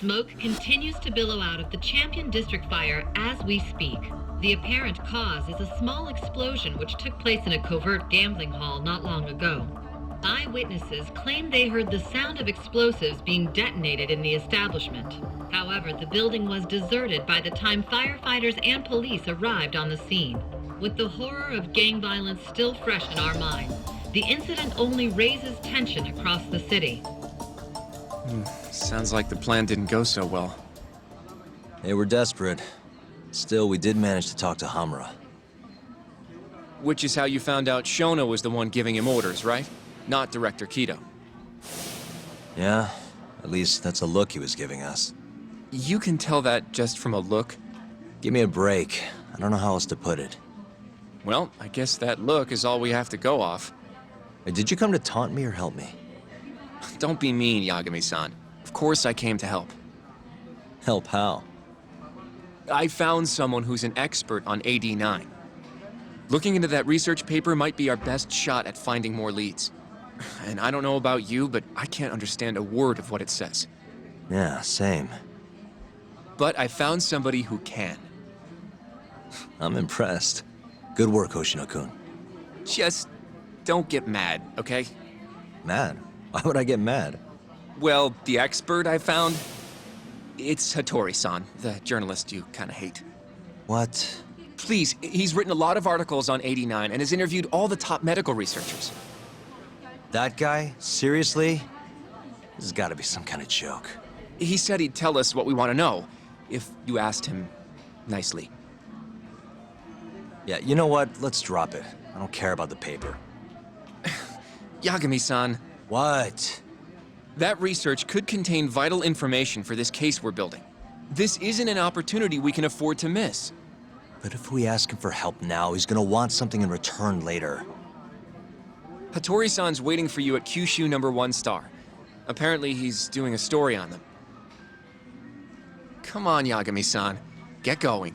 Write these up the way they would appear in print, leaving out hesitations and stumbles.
Smoke continues to billow out of the Champion District fire as we speak. The apparent cause is a small explosion which took place in a covert gambling hall not long ago. Eyewitnesses claim they heard the sound of explosives being detonated in the establishment. However, the building was deserted by the time firefighters and police arrived on the scene. With the horror of gang violence still fresh in our minds, the incident only raises tension across the city. Sounds like the plan didn't go so well. They were desperate. Still, we did manage to talk to Hamura. Which is how you found out Shona was the one giving him orders, right? Not Director Kido. Yeah, at least that's a look he was giving us. You can tell that just from a look? Give me a break. I don't know how else to put it. Well, I guess that look is all we have to go off. Hey, did you come to taunt me or help me? Don't be mean, Yagami-san. Of course I came to help. Help how? I found someone who's an expert on AD9. Looking into that research paper might be our best shot at finding more leads. And I don't know about you, but I can't understand a word of what it says. Yeah, same. But I found somebody who can. I'm impressed. Good work, Hoshino-kun. Just don't get mad, okay? Mad? Why would I get mad? Well, the expert I found, it's Hattori-san, the journalist you kind of hate. What? Please, he's written a lot of articles on 89 and has interviewed all the top medical researchers. That guy? Seriously? This has got to be some kind of joke. He said he'd tell us what we want to know, if you asked him nicely. Yeah, you know what? Let's drop it. I don't care about the paper. Yagami-san. What? That research could contain vital information for this case we're building. This isn't an opportunity we can afford to miss. But if we ask him for help now, he's gonna want something in return later. Hattori-san's waiting for you at Kyushu #1 star. Apparently he's doing a story on them. Come on, Yagami-san. Get going.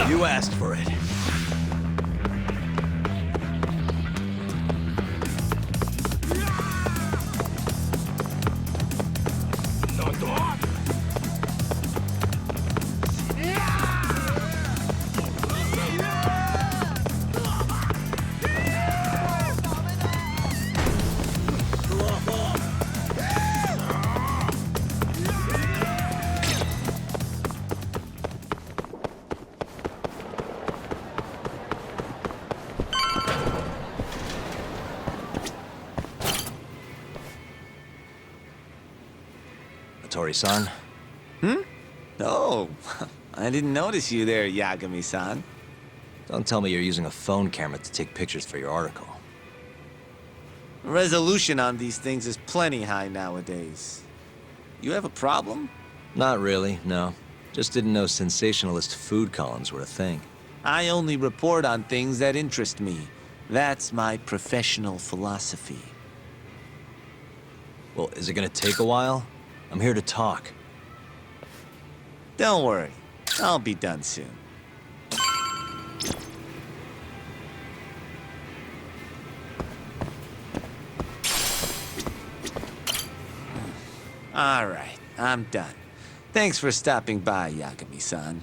You asked for it. Hattori-san. Oh, I didn't notice you there, Yagami-san. Don't tell me you're using a phone camera to take pictures for your article. Resolution on these things is plenty high nowadays. You have a problem? Not really, no. Just didn't know sensationalist food columns were a thing. I only report on things that interest me. That's my professional philosophy. Well, is it gonna take a while? I'm here to talk. Don't worry, I'll be done soon. All right, I'm done. Thanks for stopping by, Yagami-san.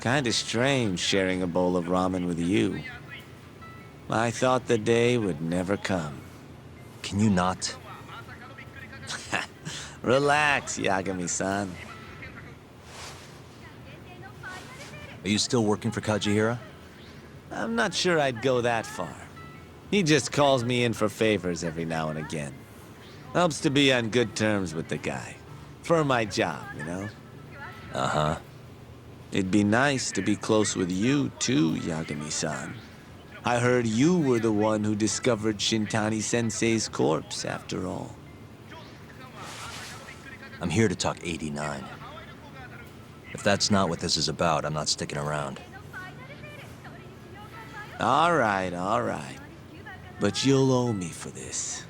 Kinda strange sharing a bowl of ramen with you. I thought the day would never come. Can you not? Relax, Yagami-san. Are you still working for Kajihira? I'm not sure I'd go that far. He just calls me in for favors every now and again. Helps to be on good terms with the guy. For my job, you know? Uh-huh. It'd be nice to be close with you, too, Yagami-san. I heard you were the one who discovered Shintani-sensei's corpse, after all. I'm here to talk 89. If that's not what this is about, I'm not sticking around. All right. But you'll owe me for this.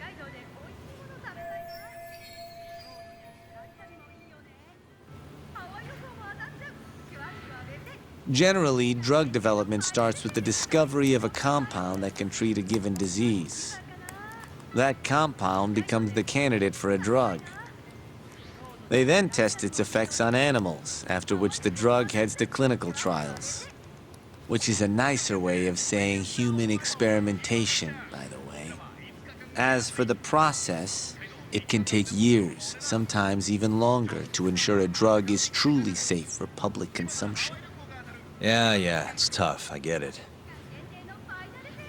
Generally, drug development starts with the discovery of a compound that can treat a given disease. That compound becomes the candidate for a drug. They then test its effects on animals, after which the drug heads to clinical trials. Which is a nicer way of saying human experimentation, by the way. As for the process, it can take years, sometimes even longer, to ensure a drug is truly safe for public consumption. Yeah, it's tough, I get it.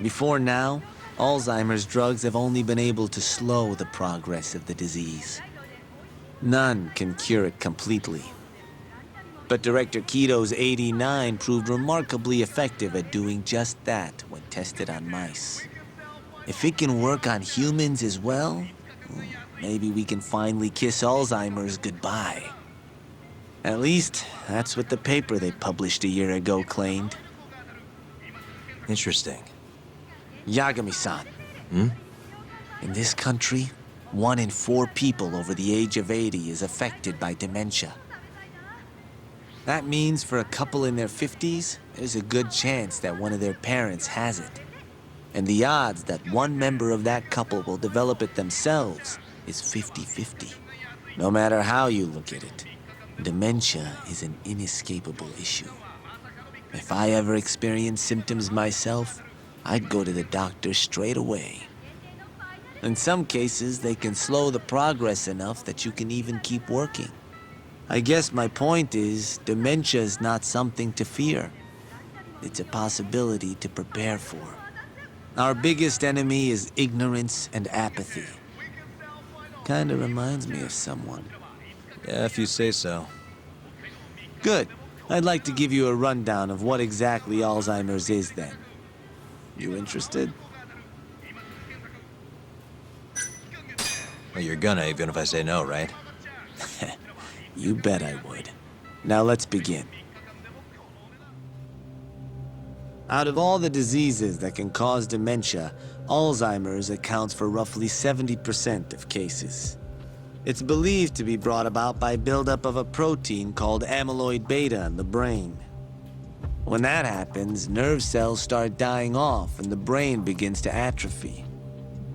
Before now, Alzheimer's drugs have only been able to slow the progress of the disease. None can cure it completely. But Director Kito's 89 proved remarkably effective at doing just that when tested on mice. If it can work on humans as well, maybe we can finally kiss Alzheimer's goodbye. At least, that's what the paper they published a year ago claimed. Interesting. Yagami-san. In this country, 1 in 4 people over the age of 80 is affected by dementia. That means for a couple in their 50s, there's a good chance that one of their parents has it. And the odds that one member of that couple will develop it themselves is 50-50. No matter how you look at it, dementia is an inescapable issue. If I ever experienced symptoms myself, I'd go to the doctor straight away. In some cases, they can slow the progress enough that you can even keep working. I guess my point is, dementia is not something to fear. It's a possibility to prepare for. Our biggest enemy is ignorance and apathy. Kinda reminds me of someone. Yeah, if you say so. Good. I'd like to give you a rundown of what exactly Alzheimer's is then. You interested? Well, you're gonna, even if I say no, right? You bet I would. Now let's begin. Out of all the diseases that can cause dementia, Alzheimer's accounts for roughly 70% of cases. It's believed to be brought about by buildup of a protein called amyloid beta in the brain. When that happens, nerve cells start dying off and the brain begins to atrophy.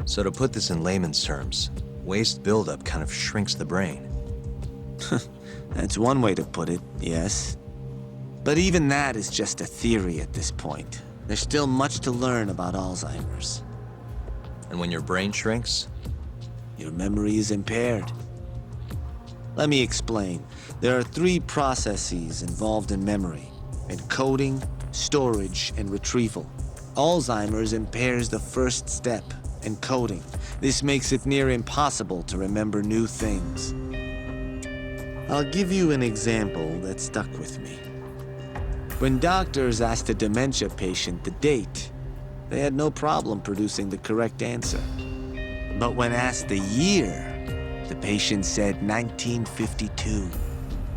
So to put this in layman's terms, waste buildup kind of shrinks the brain. That's one way to put it, yes. But even that is just a theory at this point. There's still much to learn about Alzheimer's. And when your brain shrinks? Your memory is impaired. Let me explain. There are 3 processes involved in memory: encoding, storage, and retrieval. Alzheimer's impairs the first step, encoding. This makes it near impossible to remember new things. I'll give you an example that stuck with me. When doctors asked a dementia patient the date, they had no problem producing the correct answer. But when asked the year, the patient said 1952.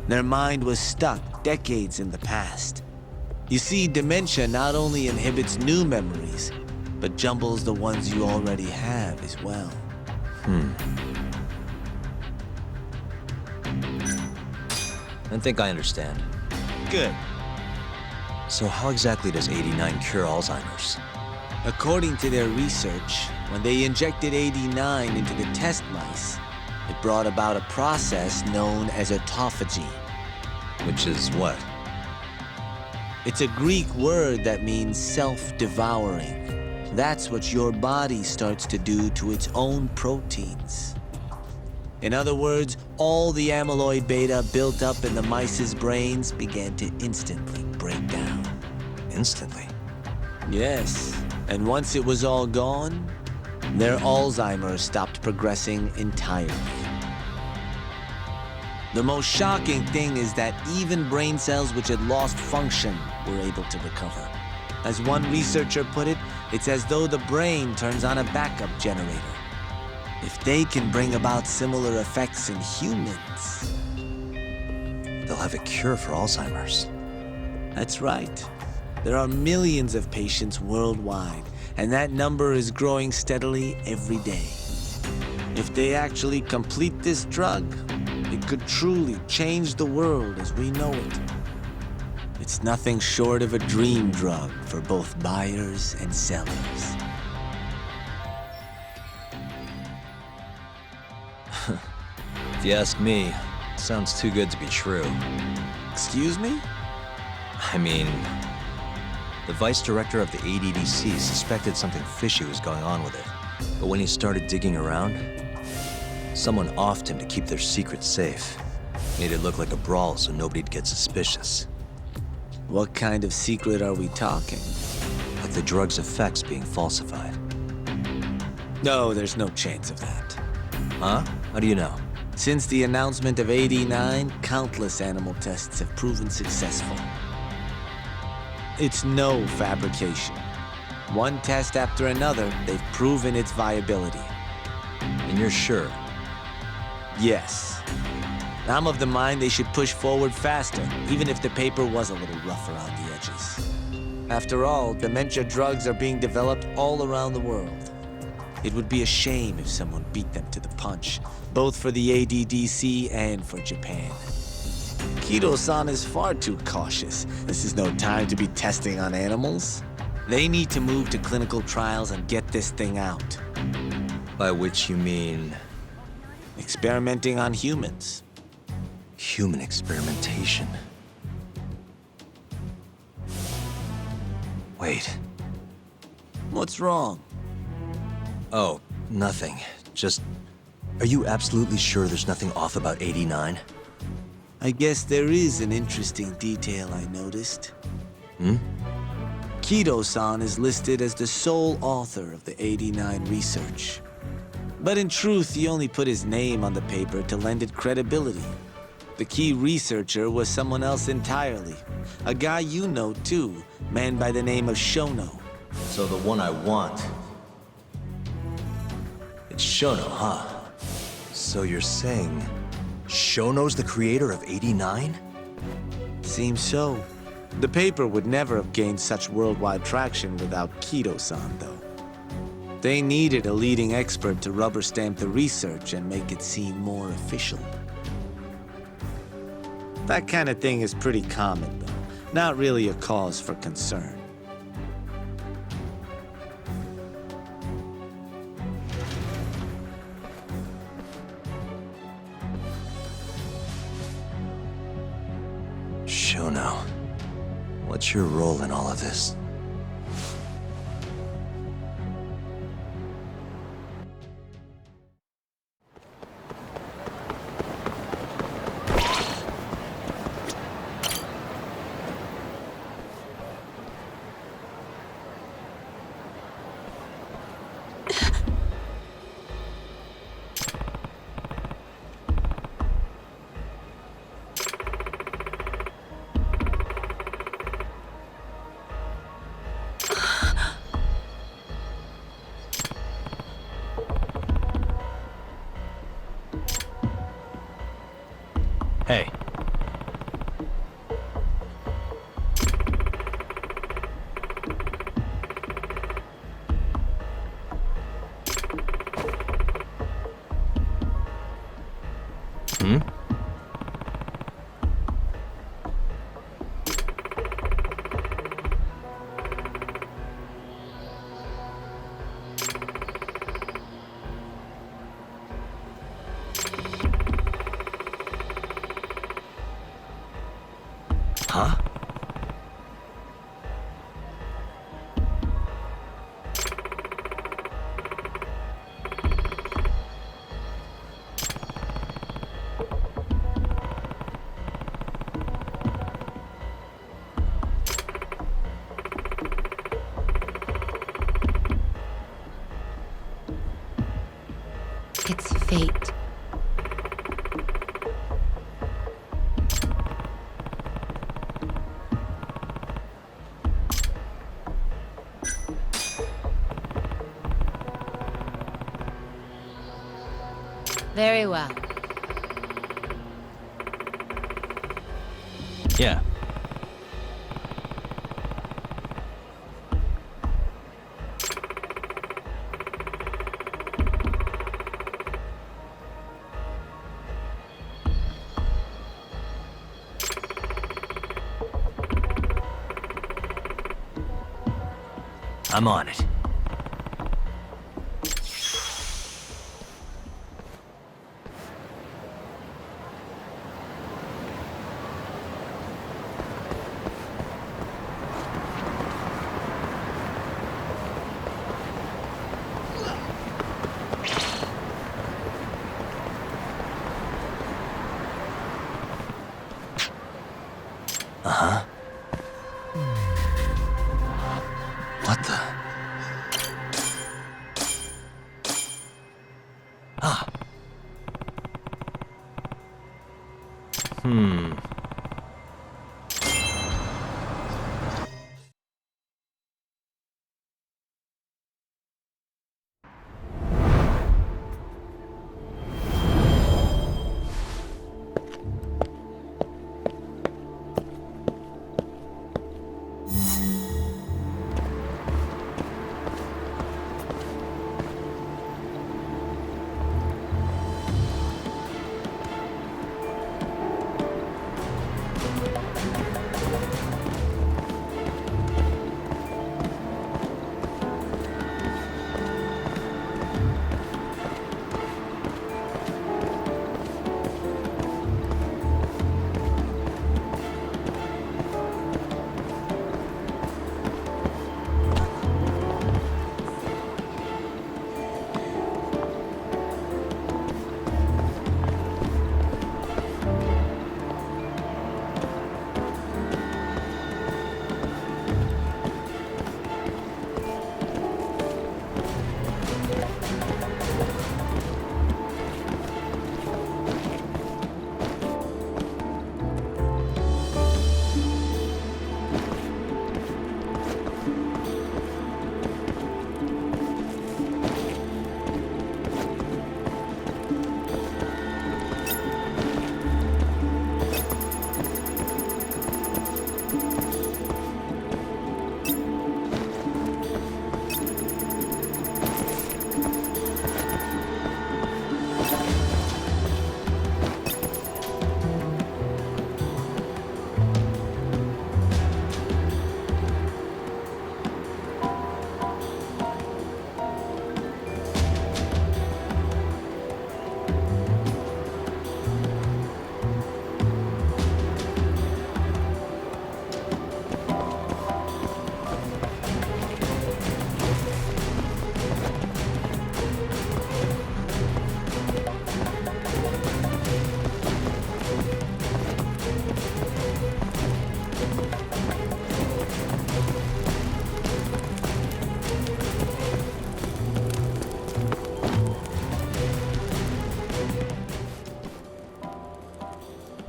Their mind was stuck decades in the past. You see, dementia not only inhibits new memories, but jumbles the ones you already have as well. I think I understand. Good. So how exactly does 89 cure Alzheimer's? According to their research, when they injected 89 into the test mice, it brought about a process known as autophagy. Which is what? It's a Greek word that means self-devouring. That's what your body starts to do to its own proteins. In other words, all the amyloid beta built up in the mice's brains began to instantly break down. Instantly? Yes, and once it was all gone, their Alzheimer's stopped progressing entirely. The most shocking thing is that even brain cells which had lost function were able to recover. As one researcher put it, it's as though the brain turns on a backup generator. If they can bring about similar effects in humans... They'll have a cure for Alzheimer's. That's right. There are millions of patients worldwide, and that number is growing steadily every day. If they actually complete this drug, it could truly change the world as we know it. It's nothing short of a dream drug for both buyers and sellers. If you ask me, it sounds too good to be true. Excuse me? I mean, the vice director of the ADDC suspected something fishy was going on with it. But when he started digging around, someone offed him to keep their secret safe. Made it look like a brawl so nobody'd get suspicious. What kind of secret are we talking? Like the drug's effects being falsified. No, there's no chance of that. Huh? How do you know? Since the announcement of AD9, countless animal tests have proven successful. It's no fabrication. One test after another, they've proven its viability. And you're sure? Yes. I'm of the mind they should push forward faster, even if the paper was a little rough around the edges. After all, dementia drugs are being developed all around the world. It would be a shame if someone beat them to the punch, both for the ADDC and for Japan. Kido-san is far too cautious. This is no time to be testing on animals. They need to move to clinical trials and get this thing out. By which you mean... Experimenting on humans. human experimentation. Wait. What's wrong? Oh, nothing. Just... Are you absolutely sure there's nothing off about 89? I guess there is an interesting detail I noticed. Kido-san is listed as the sole author of the 89 research. But in truth, he only put his name on the paper to lend it credibility. The key researcher was someone else entirely. A guy you know too, man by the name of Shono. So the one I want... It's Shono, huh? So you're saying... Shono's the creator of 89? Seems so. The paper would never have gained such worldwide traction without Kido-san, though. They needed a leading expert to rubber stamp the research and make it seem more official. That kind of thing is pretty common, though. Not really a cause for concern. Shono, what's your role in all of this? Hey. Huh? Very well. Yeah. I'm on it. Uh-huh. What the? Ah. Hmm.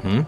Hmm?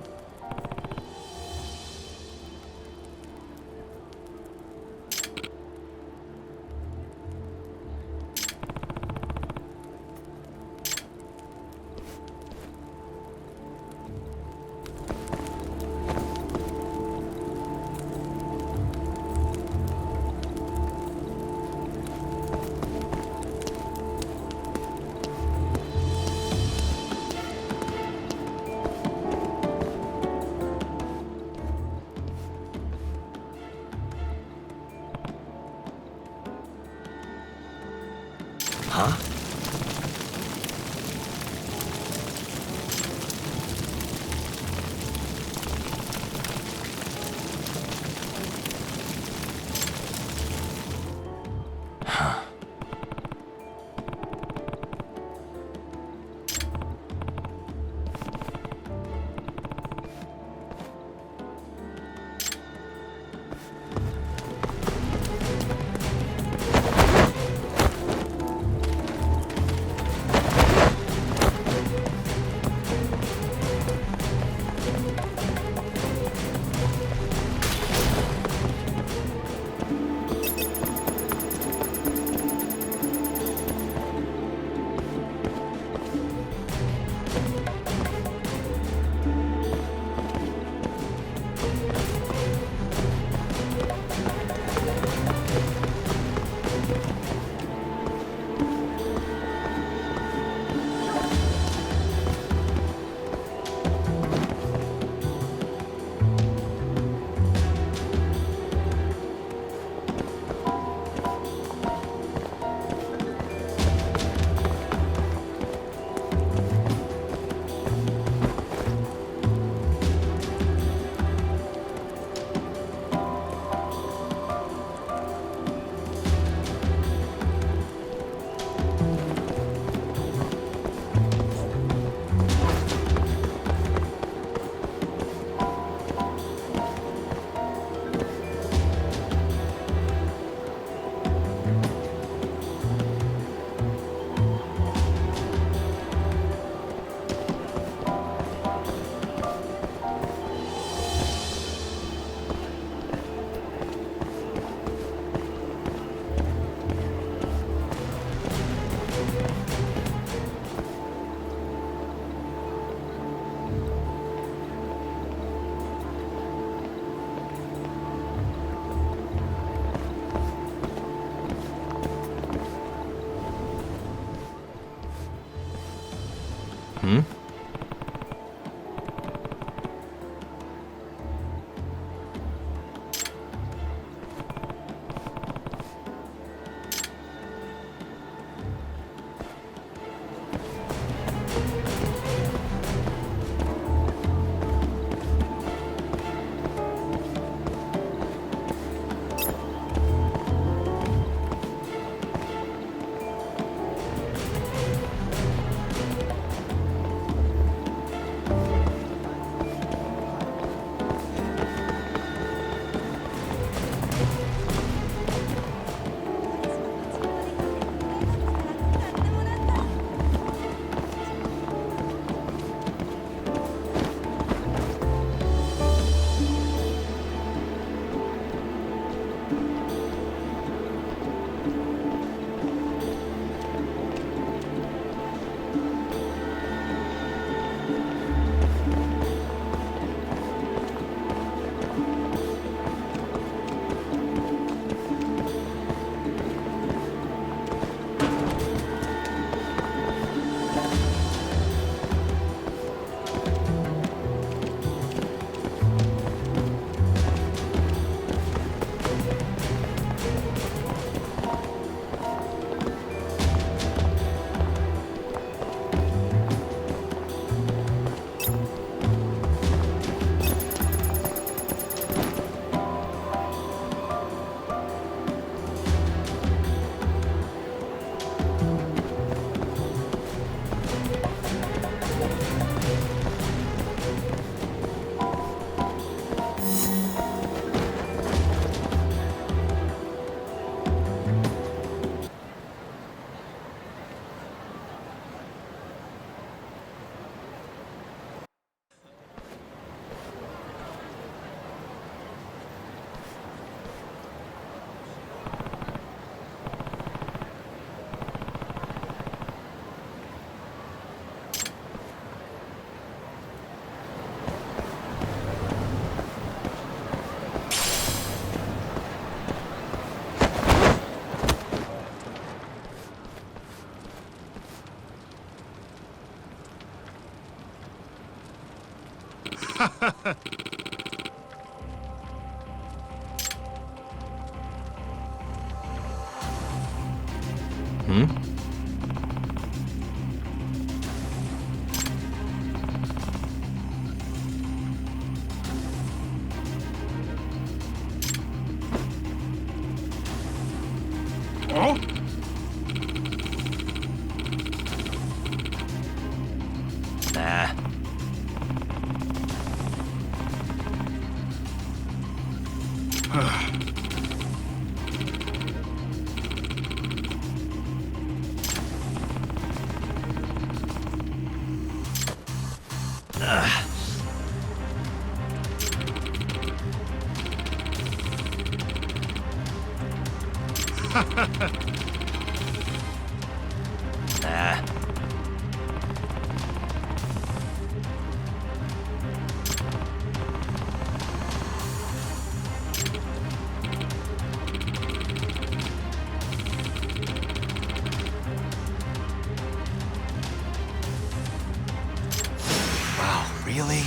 Nah. Nah. Wow, really?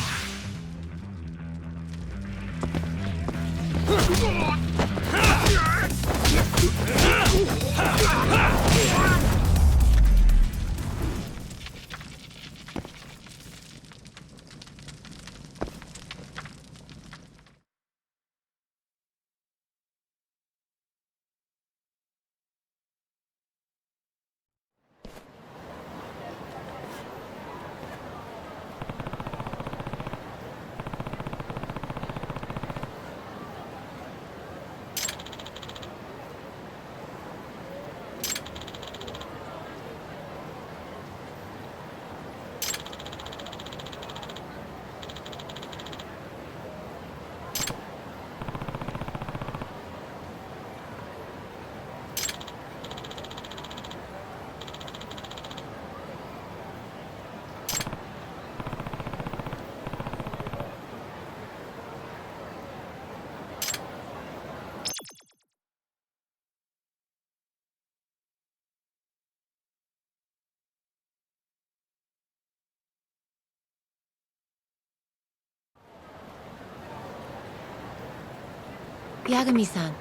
Yagami-san.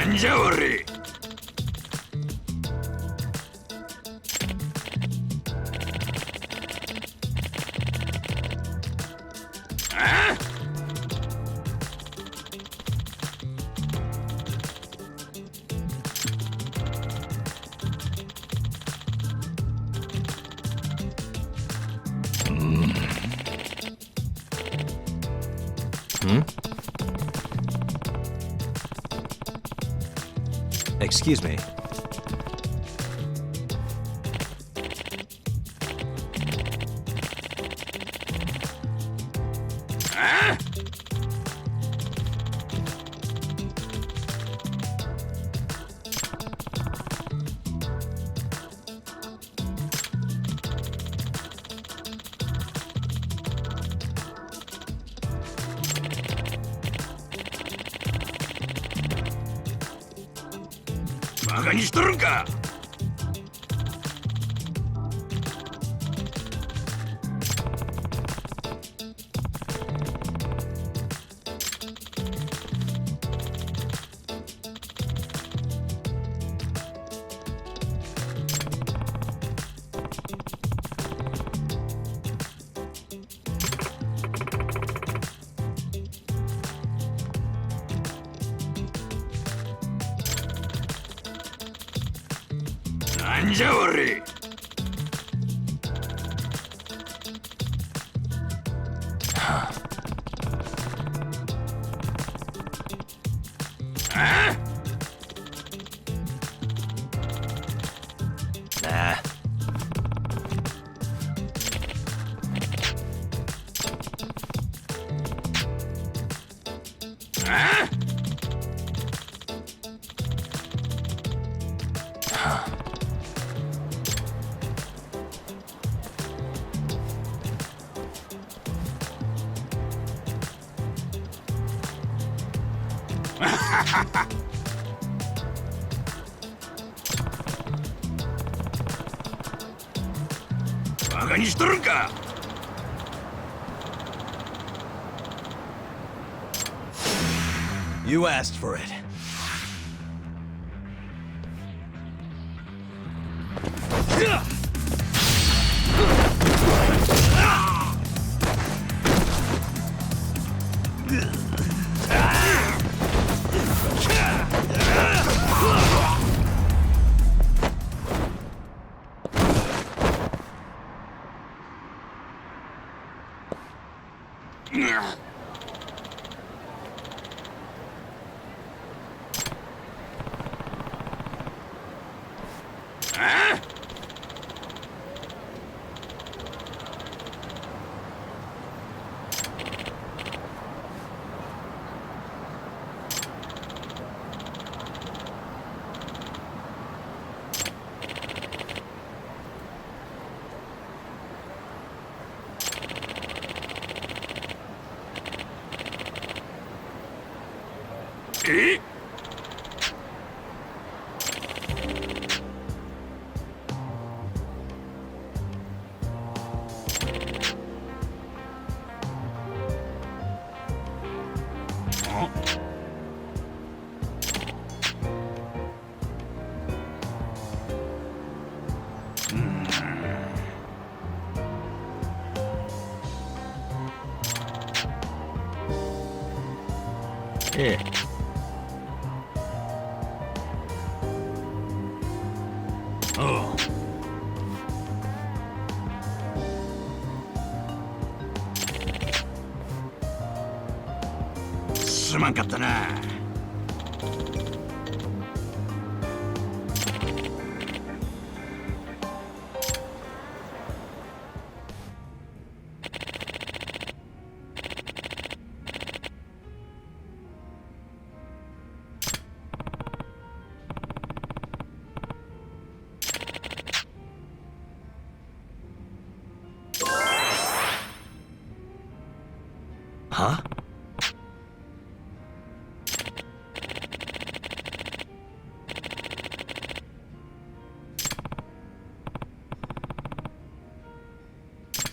Anjawari! Excuse me. Nah. You asked for it. Yeah. Oh. すまんかったな。Huh?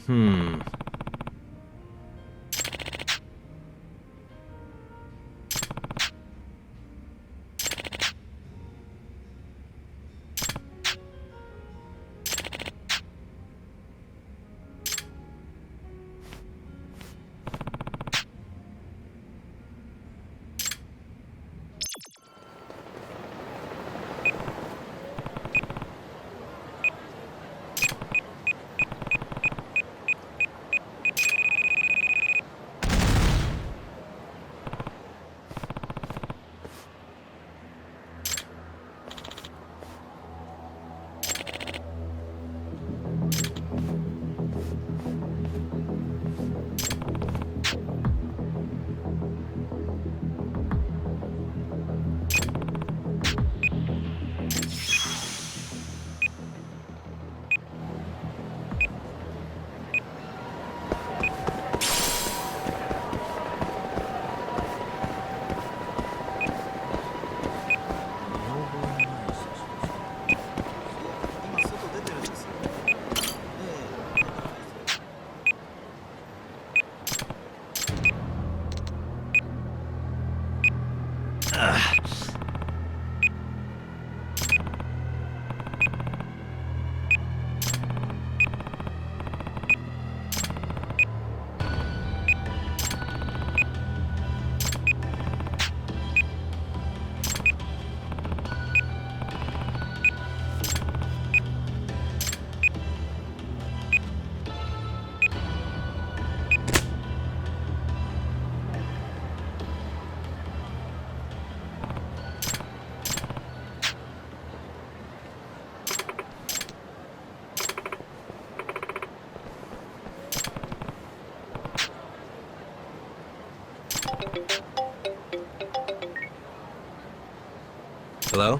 Hmm. Hello?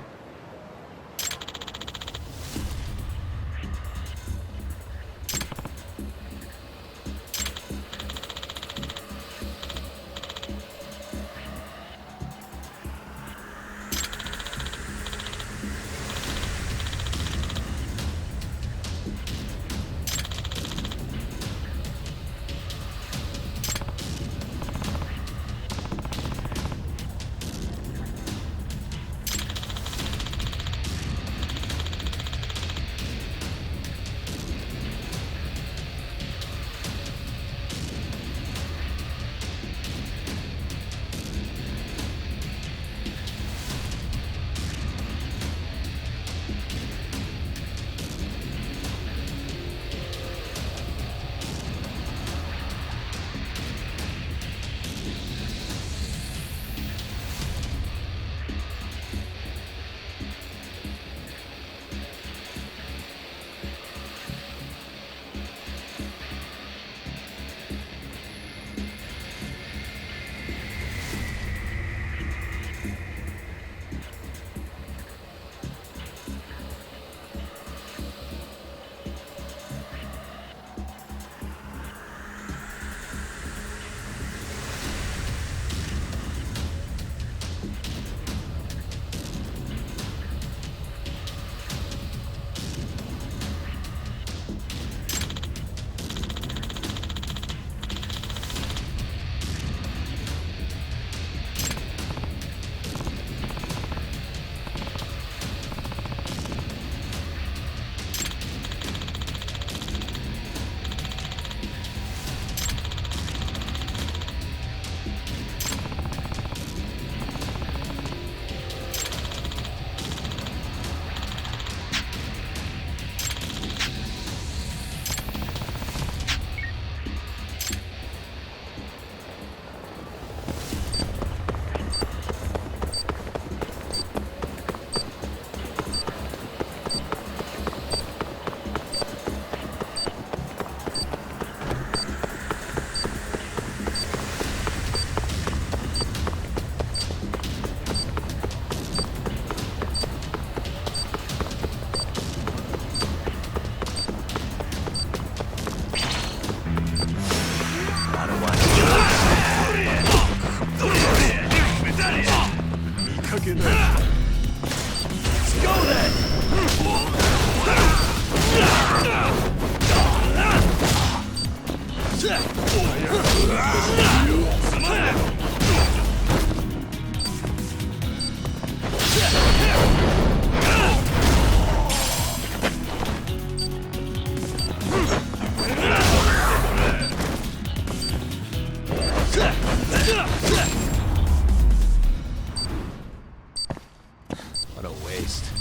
What a waste.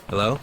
Hello?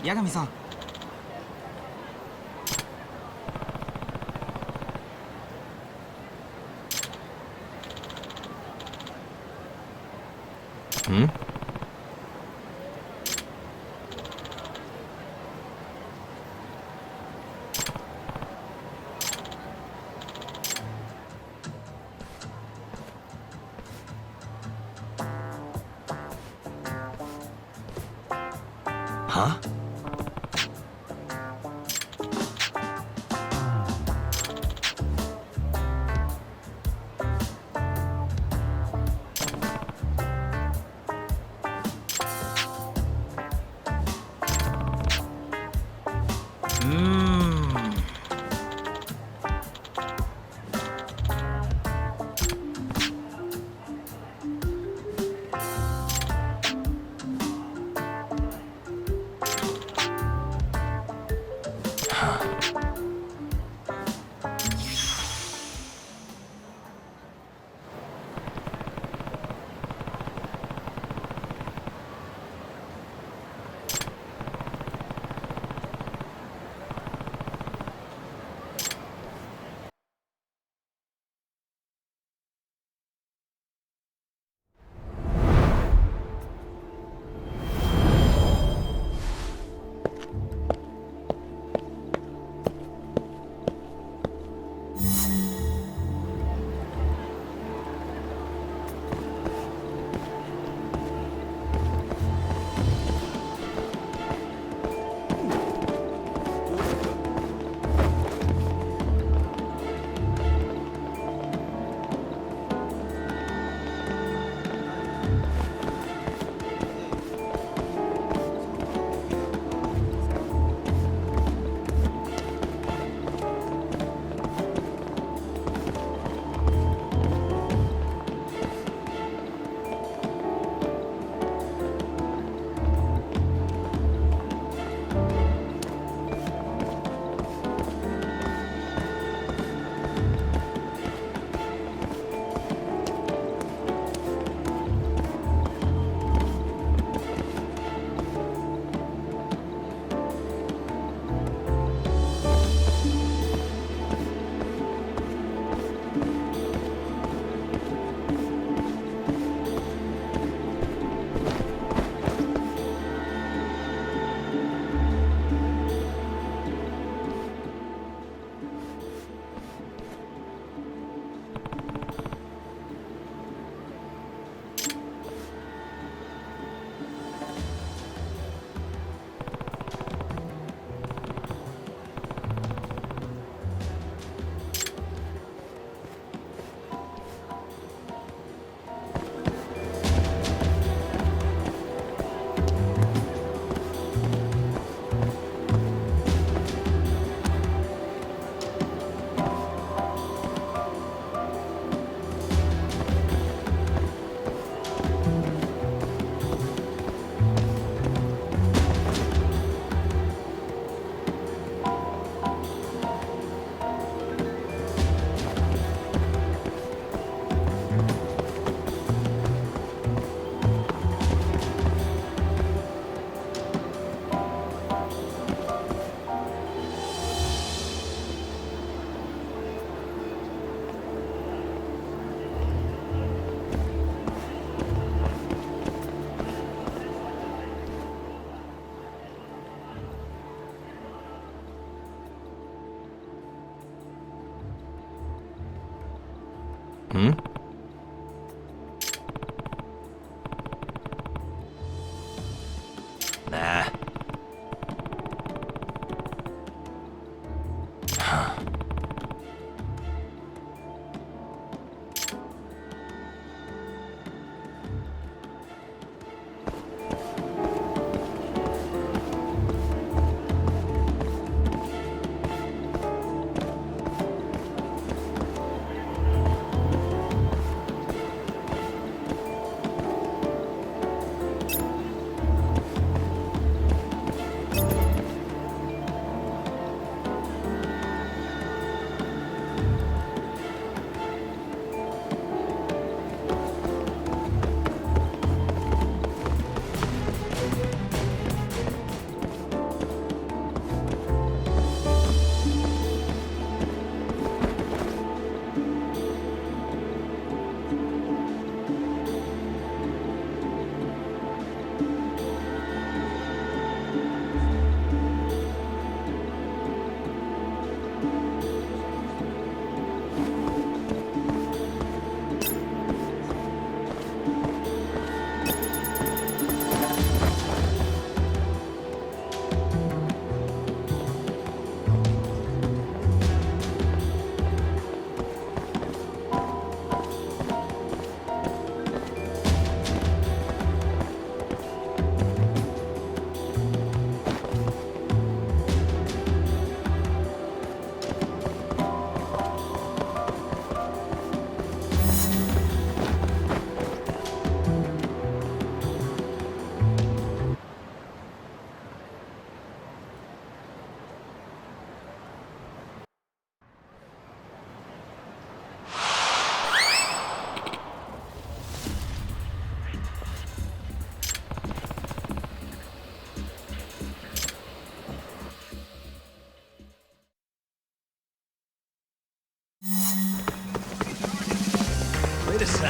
YAKUZA-san. Hmm? Huh?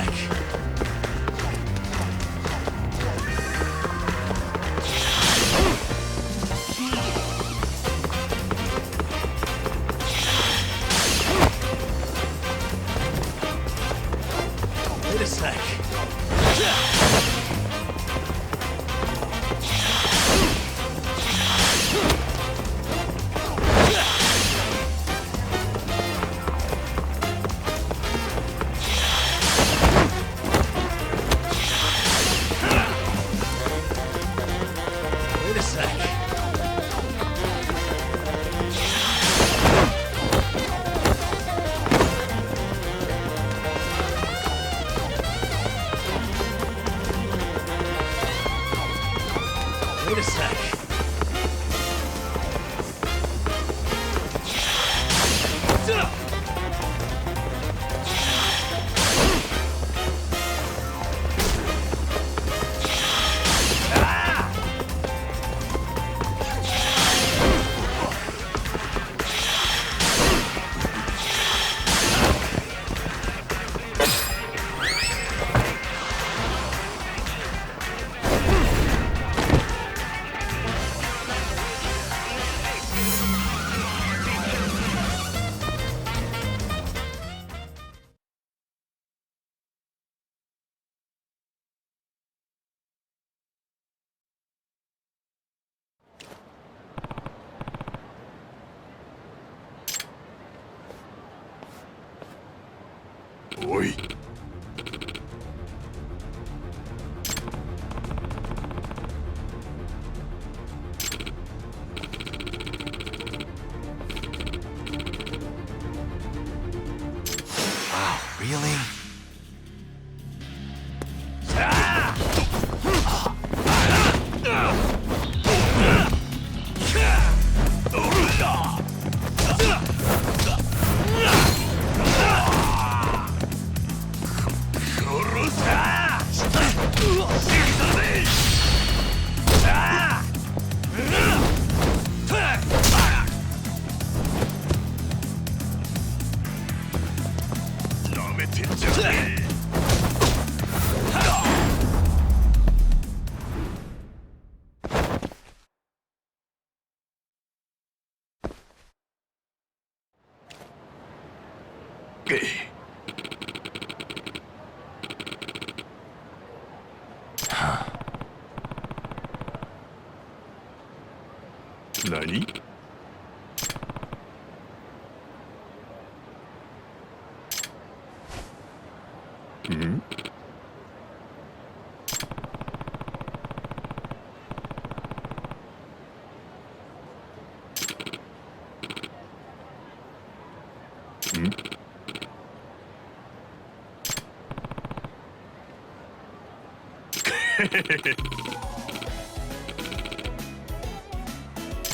sec. Wait a sec. Wait a sec. Wait a sec. Oi. Wow, really? Nani? Hmm? Hmm?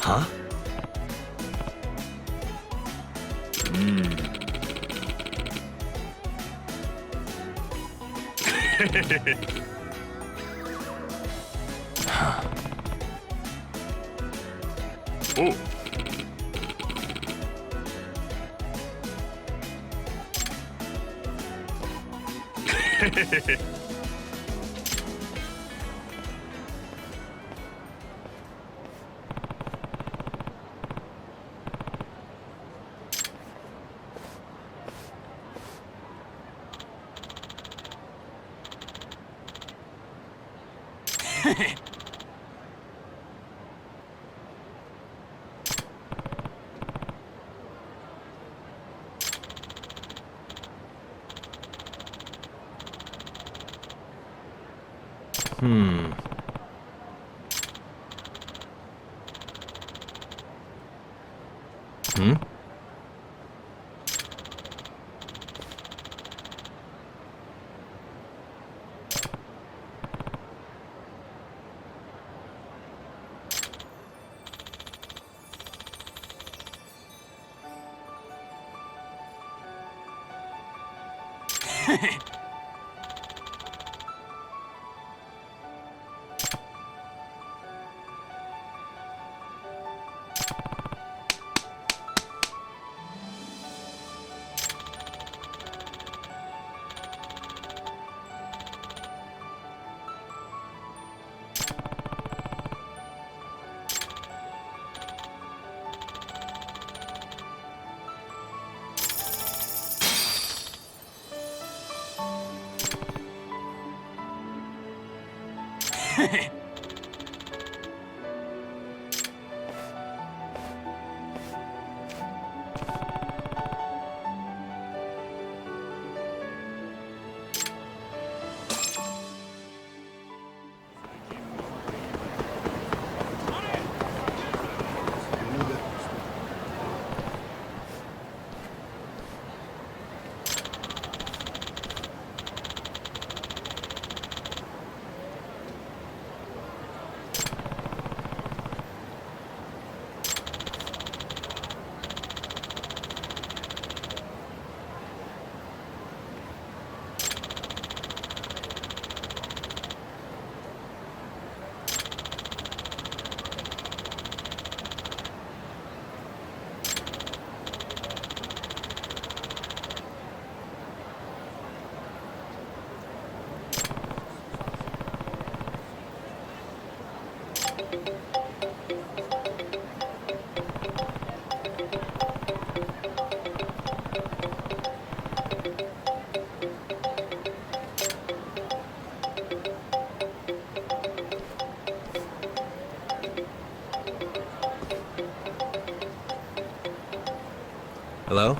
Huh? Oh. Hmm. Hmm? Hello?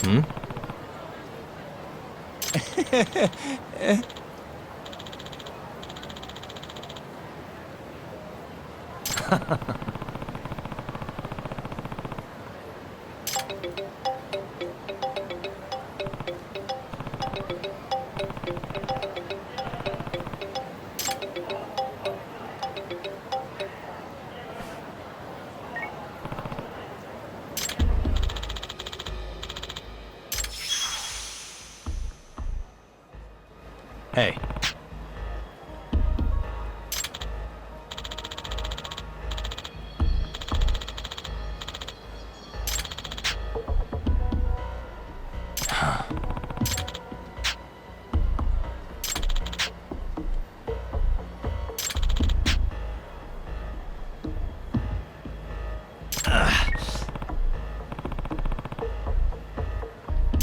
Hmm? Hey.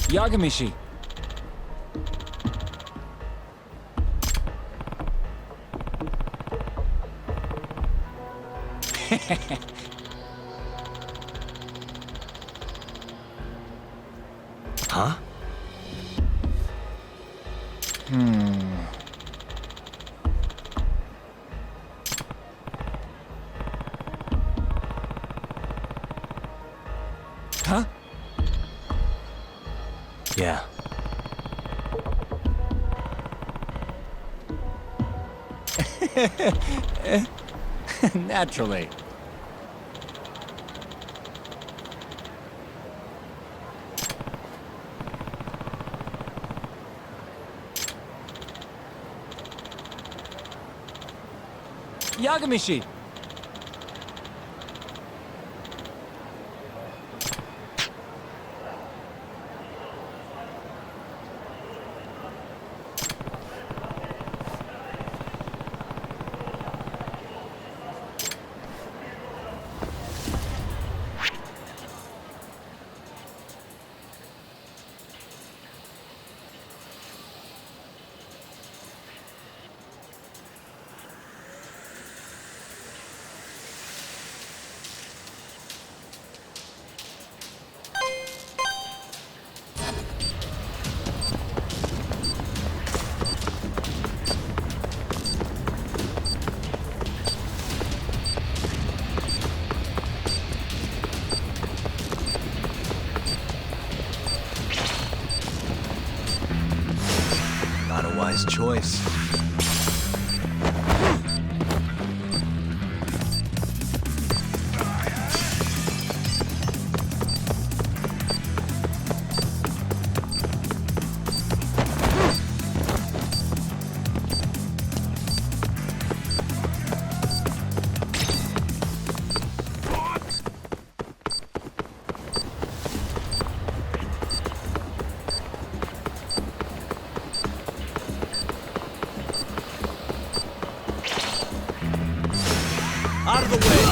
Yagamishi. Huh? Huh? Yeah. Naturally. Yagamishi. Not a wise choice. Out of the way!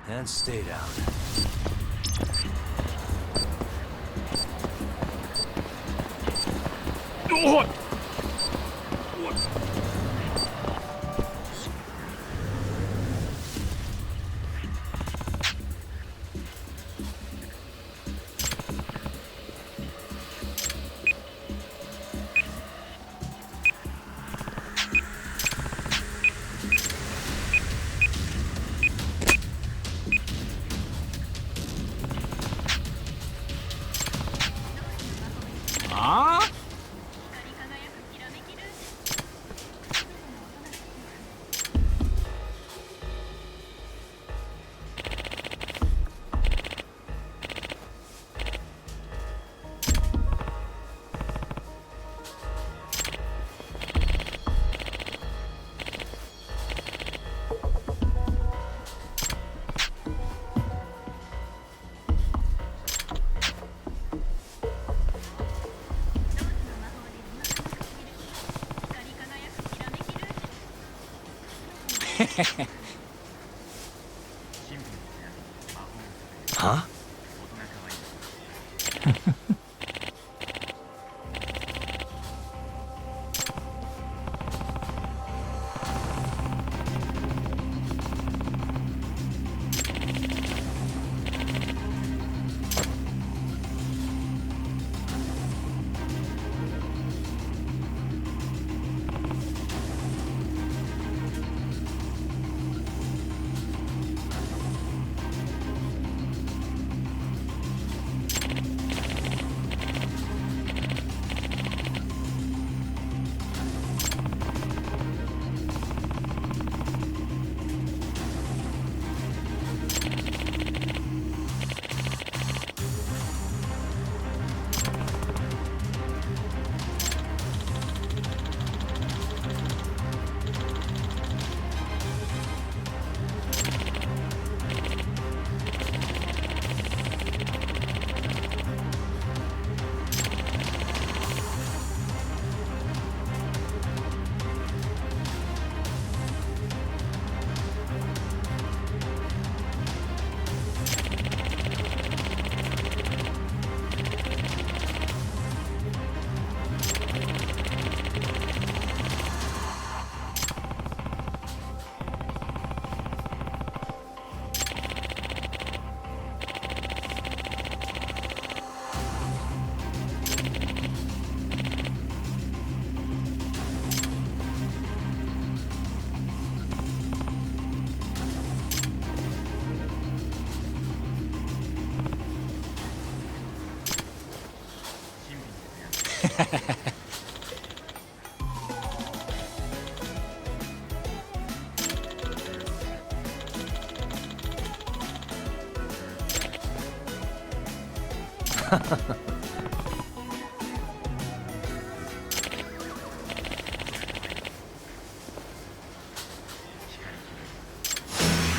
And stay down. Huh?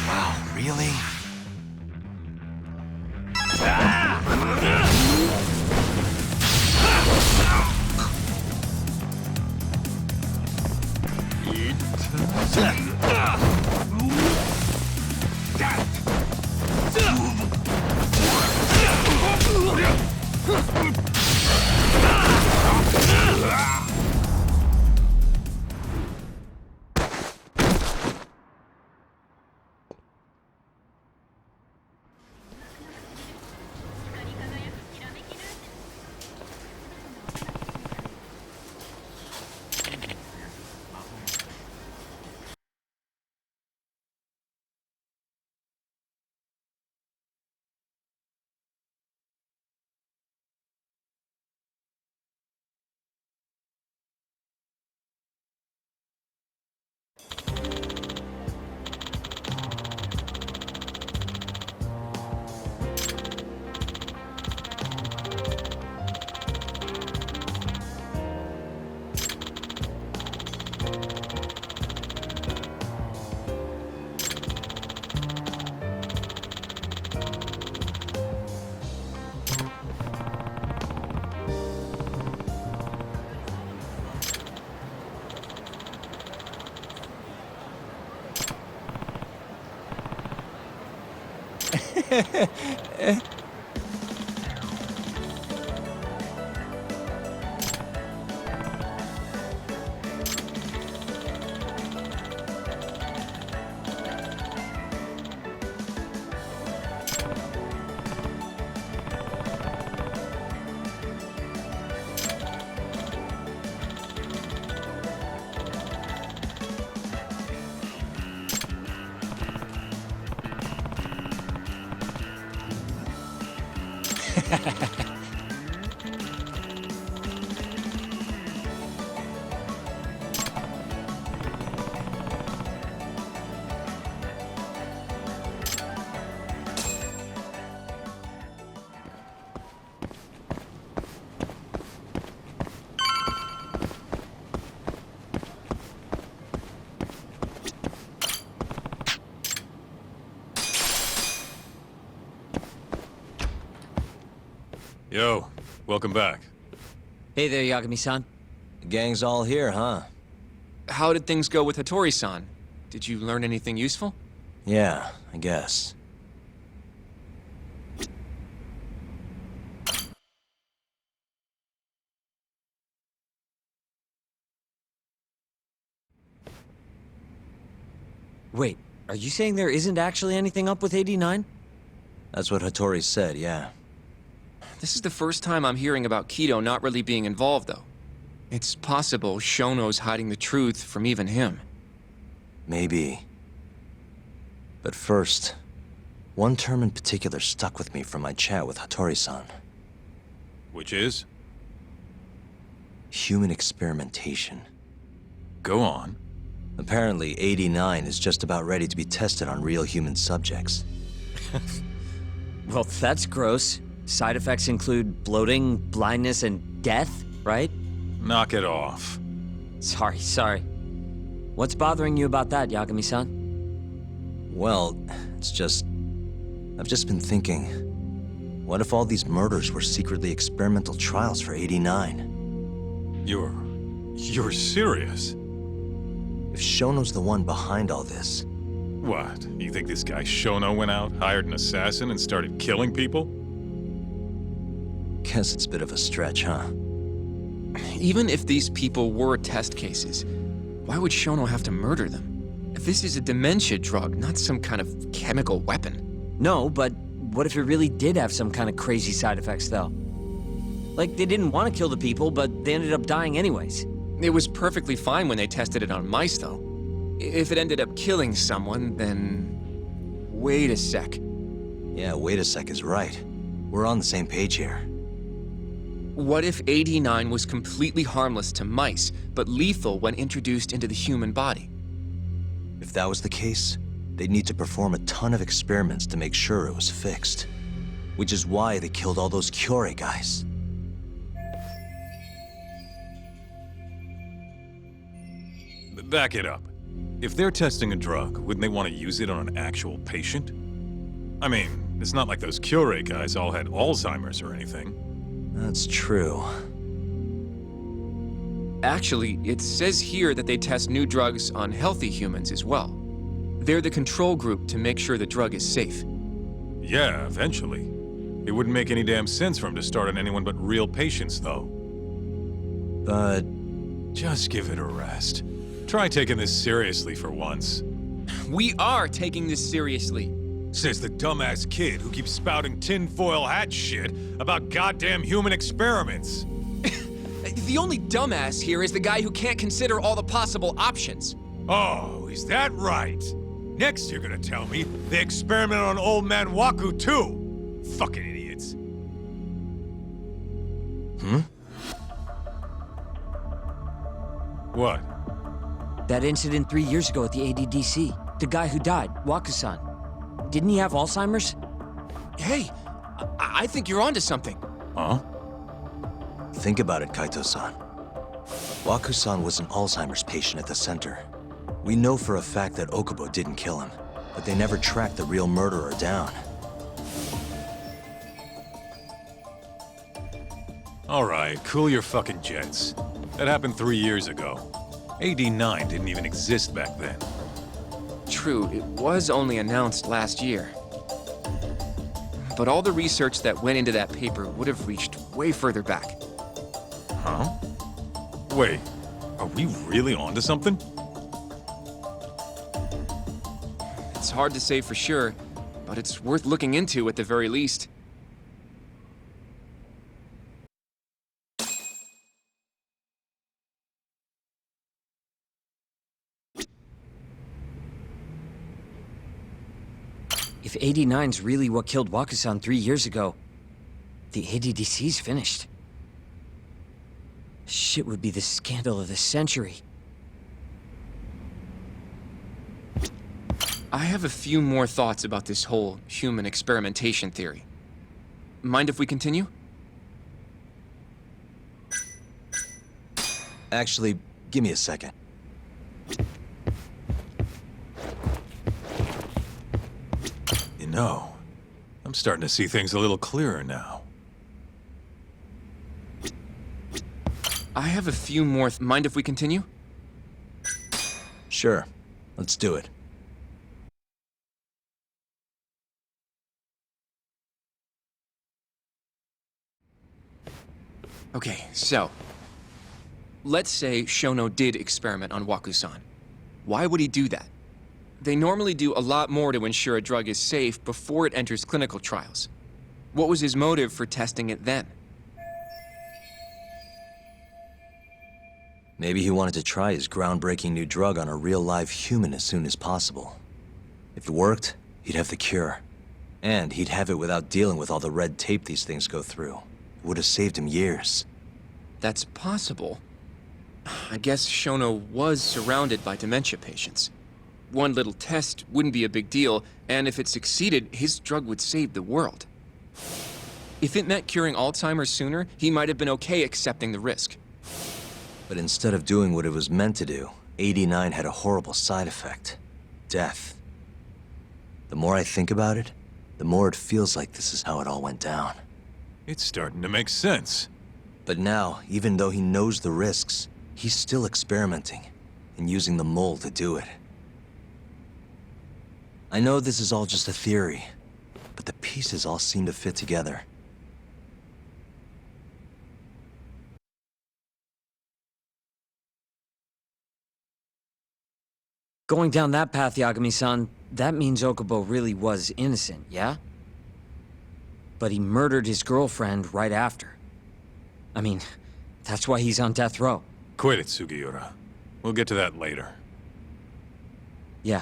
Wow, really? Yo, welcome back. Hey there, Yagami-san. The gang's all here, huh? How did things go with Hattori-san? Did you learn anything useful? Yeah, I guess. Wait, are you saying there isn't actually anything up with 89? That's what Hattori said, yeah. This is the first time I'm hearing about Kido not really being involved, though. It's possible Shono's hiding the truth from even him. Maybe. But first, one term in particular stuck with me from my chat with Hattori-san. Which is? Human experimentation. Go on. Apparently, 89 is just about ready to be tested on real human subjects. Well, that's gross. Side effects include bloating, blindness, and death, right? Knock it off. Sorry. What's bothering you about that, Yagami-san? Well, it's just... I've just been thinking... What if all these murders were secretly experimental trials for 89? You're serious? If Shono's the one behind all this... What? You think this guy Shono went out, hired an assassin, and started killing people? Guess it's a bit of a stretch, huh? Even if these people were test cases, why would Shono have to murder them? This is a dementia drug, not some kind of chemical weapon. No, but what if it really did have some kind of crazy side effects, though? Like, they didn't want to kill the people, but they ended up dying anyways. It was perfectly fine when they tested it on mice, though. If it ended up killing someone, then... Wait a sec. Yeah, wait a sec is right. We're on the same page here. What if 89 was completely harmless to mice, but lethal when introduced into the human body? If that was the case, they'd need to perform a ton of experiments to make sure it was fixed. Which is why they killed all those Kyorei guys. Back it up. If they're testing a drug, wouldn't they want to use it on an actual patient? I mean, it's not like those Kyorei guys all had Alzheimer's or anything. That's true. Actually, it says here that they test new drugs on healthy humans as well. They're the control group to make sure the drug is safe. Yeah, eventually. It wouldn't make any damn sense for him to start on anyone but real patients, though. But... Just give it a rest. Try taking this seriously for once. We are taking this seriously. Says the dumbass kid who keeps spouting tinfoil hat shit about goddamn human experiments. The only dumbass here is the guy who can't consider all the possible options. Oh, is that right? Next you're gonna tell me they experimented on old man Waku too. Fucking idiots. What? That incident 3 years ago at the ADDC. The guy who died, Waku-san. Didn't he have Alzheimer's? Hey, I think you're onto something. Huh? think about it, Kaito-san. Waku-san was an Alzheimer's patient at the center. We know for a fact that Okubo didn't kill him, but they never tracked the real murderer down. All right, cool your fucking jets. That happened 3 years ago. AD9 didn't even exist back then. True, it was only announced last year. But all the research that went into that paper would have reached way further back. Huh? Wait, are we really onto something? It's hard to say for sure, but it's worth looking into at the very least. If 89's really what killed Waku-san 3 years ago, the ADDC's finished. Shit would be the scandal of the century. I have a few more thoughts about this whole human experimentation theory. Mind if we continue? Actually, give me a second. You know, I'm starting to see things a little clearer now. I have a few more mind if we continue? Sure. Let's do it. Okay, so... let's say Shono did experiment on Waku-san. Why would he do that? They normally do a lot more to ensure a drug is safe before it enters clinical trials. What was his motive for testing it then? Maybe he wanted to try his groundbreaking new drug on a real live human as soon as possible. If it worked, he'd have the cure. And he'd have it without dealing with all the red tape these things go through. It would have saved him years. That's possible. I guess Shono was surrounded by dementia patients. One little test wouldn't be a big deal, and if it succeeded, his drug would save the world. If it meant curing Alzheimer's sooner, he might have been okay accepting the risk. But instead of doing what it was meant to do, 89 had a horrible side effect. Death. The more I think about it, the more it feels like this is how it all went down. It's starting to make sense. But now, even though he knows the risks, he's still experimenting and using the mole to do it. I know this is all just a theory, but the pieces all seem to fit together. Going down that path, Yagami-san, that means Okubo really was innocent, yeah? But he murdered his girlfriend right after. I mean, that's why he's on death row. Quit it, Sugiura. We'll get to that later. Yeah.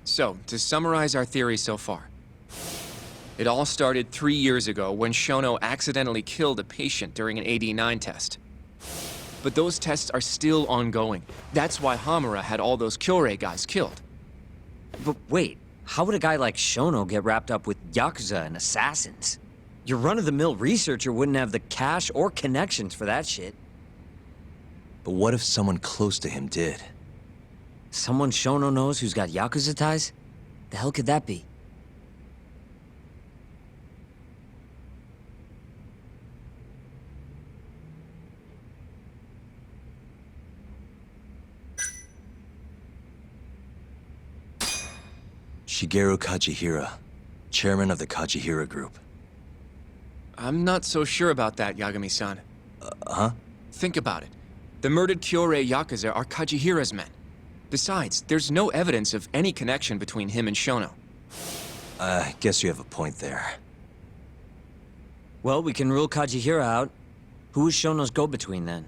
So, to summarize our theory so far. It all started 3 years ago when Shono accidentally killed a patient during an AD9 test. But those tests are still ongoing. That's why Hamura had all those Kyorei guys killed. But wait, how would a guy like Shono get wrapped up with YAKUZA and assassins? Your run-of-the-mill researcher wouldn't have the cash or connections for that shit. But what if someone close to him did? Someone Shono knows who's got YAKUZA ties? The hell could that be? Shigeru Kajihira, chairman of the Kajihira Group. I'm not so sure about that, Yagami-san. Huh? Think about it. The murdered Kyorei Yakuza are Kajihira's men. Besides, there's no evidence of any connection between him and Shono. I guess you have a point there. Well, we can rule Kajihira out. Who is Shono's go-between then?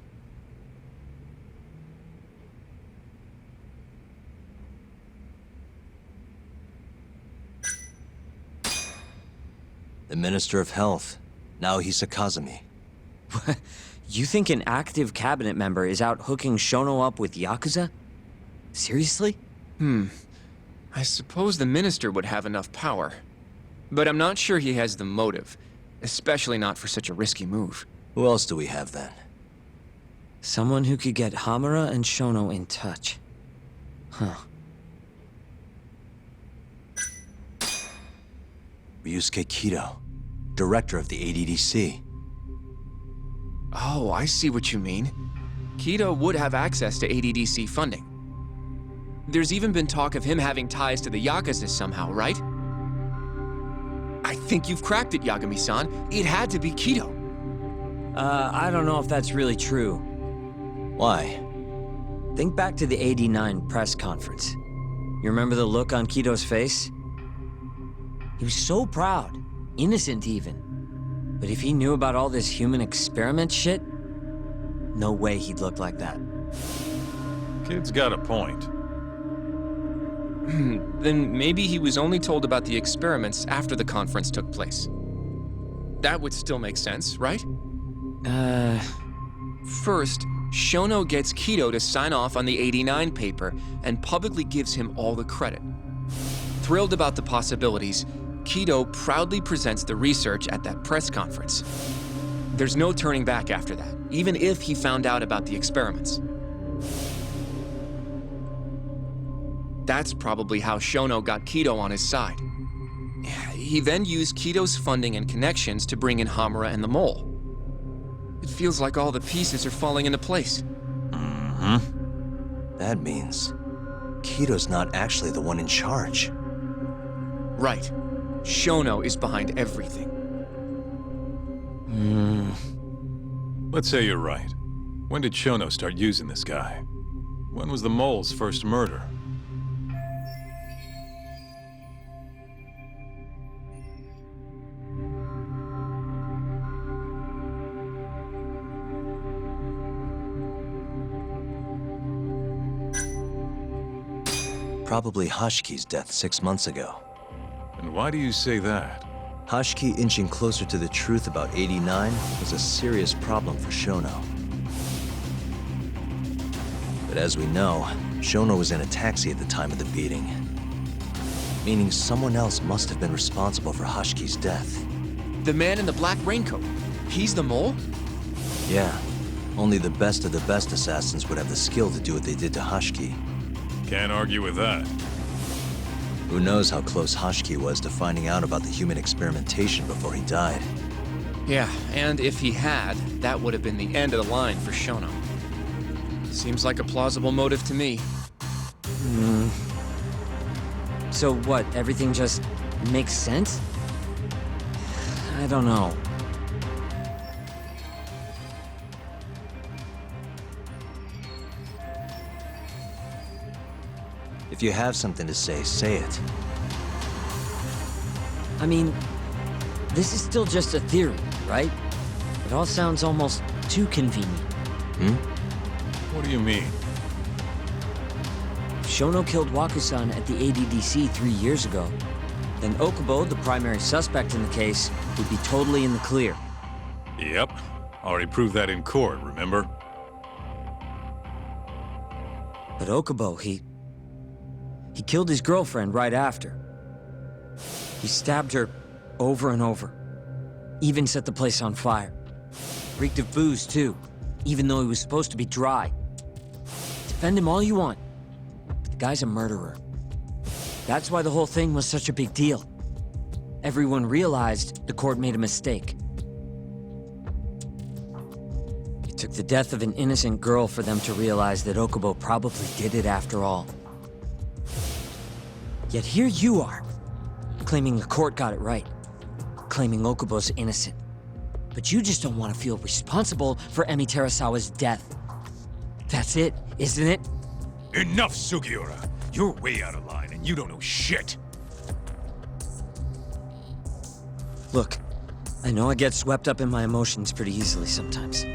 The Minister of Health, Naohisa Kazumi. You think an active cabinet member is out hooking Shono up with YAKUZA? Seriously? I suppose the minister would have enough power. But I'm not sure he has the motive. Especially not for such a risky move. Who else do we have then? Someone who could get Hamura and Shono in touch. Huh. Ryusuke Kido, director of the ADDC. Oh, I see what you mean. Kido would have access to ADDC funding. There's even been talk of him having ties to the Yakuza somehow, right? I think you've cracked it, Yagami-san. It had to be Kido. I don't know if that's really true. Why? Think back to the '89 press conference. You remember the look on Kido's face? He was so proud, innocent even. But if he knew about all this human experiment shit, no way he'd look like that. Kid's got a point. Then maybe he was only told about the experiments after the conference took place. That would still make sense, right? First, Shono gets Kido to sign off on the '89 paper and publicly gives him all the credit. Thrilled about the possibilities, Kido proudly presents the research at that press conference. There's no turning back after that, even if he found out about the experiments. That's probably how Shono got Kido on his side. He then used Kito's funding and connections to bring in Hamura and the mole. It feels like all the pieces are falling into place. That means Kito's not actually the one in charge. Right. Shono is behind everything. Let's say you're right. When did Shono start using this guy? When was the mole's first murder? Probably Hashiki's death 6 months ago. And why do you say that? Hashiki inching closer to the truth about 89 was a serious problem for Shono. But as we know, Shono was in a taxi at the time of the beating. Meaning someone else must have been responsible for Hashiki's death. The man in the black raincoat. He's the mole? Yeah, only the best of the best assassins would have the skill to do what they did to Hashiki. Can't argue with that. Who knows how close Hashiki was to finding out about the human experimentation before he died. Yeah, and if he had, that would have been the end of the line for Shono. Seems like a plausible motive to me. So what, everything just makes sense? I don't know. If you have something to say it. I mean, this is still just a theory, right? It all sounds almost too convenient. What do you mean? If Shono killed Waku-san at the ADDC 3 years ago, then Okubo, the primary suspect in the case, would be totally in the clear. Yep. Already proved that in court, remember? But Okubo, he killed his girlfriend right after. He stabbed her over and over. Even set the place on fire. Reeked of booze, too, even though he was supposed to be dry. Defend him all you want, but the guy's a murderer. That's why the whole thing was such a big deal. Everyone realized the court made a mistake. It took the death of an innocent girl for them to realize that Okubo probably did it after all. Yet here you are, claiming the court got it right, claiming Okubo's innocent. But you just don't want to feel responsible for Emi Terasawa's death. That's it, isn't it? Enough, Sugiura! You're way out of line, and you don't know shit! Look, I know I get swept up in my emotions pretty easily sometimes.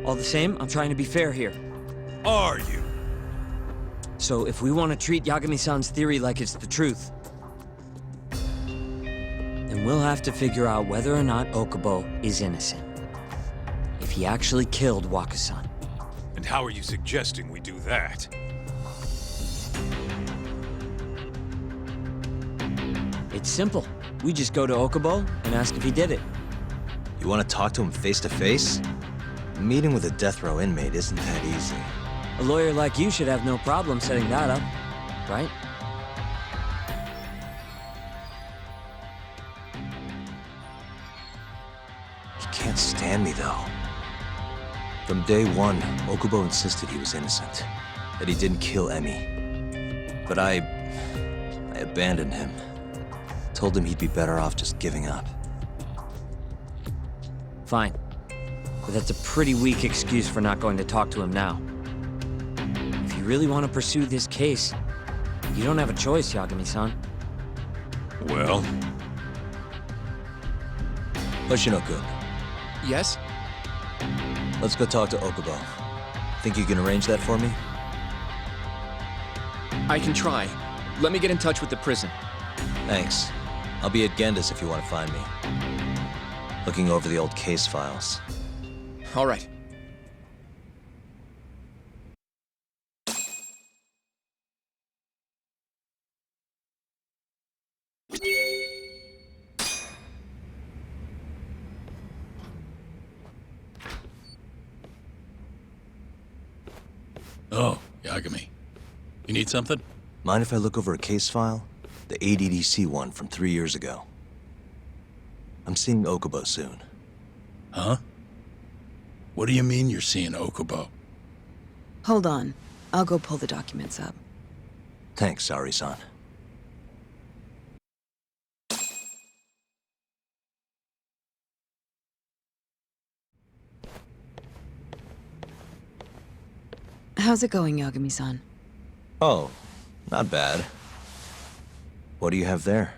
All the same, I'm trying to be fair here. Are you? So if we want to treat Yagami-san's theory like it's the truth, then we'll have to figure out whether or not Okubo is innocent. If he actually killed Waku-san. And how are you suggesting we do that? It's simple. We just go to Okubo and ask if he did it. You want to talk to him face to face? Meeting with a death row inmate isn't that easy. A lawyer like you should have no problem setting that up, right? He can't stand me, though. From day one, Okubo insisted he was innocent, that he didn't kill Emi. But I abandoned him. Told him he'd be better off just giving up. Fine. But that's a pretty weak excuse for not going to talk to him now. If you really want to pursue this case, you don't have a choice, Yagami-san. Well? Hoshino-kun, Yes? let's go talk to Okubo. Think you can arrange that for me? I can try. Let me get in touch with the prison. Thanks. I'll be at Genda's if you want to find me. Looking over the old case files. All right. Oh, Yagami. You need something? Mind if I look over a case file? The ADDC one from 3 years ago. I'm seeing Okubo soon. Huh? What do you mean you're seeing Okubo? Hold on. I'll go pull the documents up. Thanks, saori-san. How's it going, Yagami-san? Oh, not bad. What do you have there?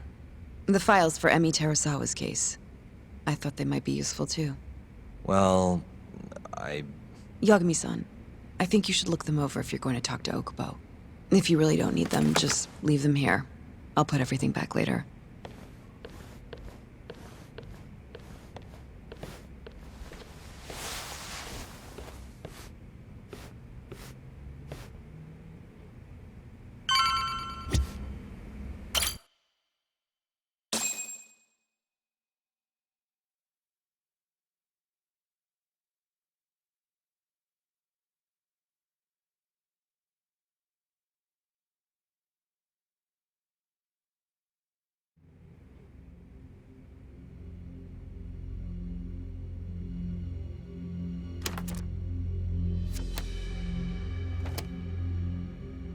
The files for Emi Terasawa's case. I thought they might be useful too. Well, Yagami-san, I think you should look them over if you're going to talk to Okubo. If you really don't need them, just leave them here. I'll put everything back later.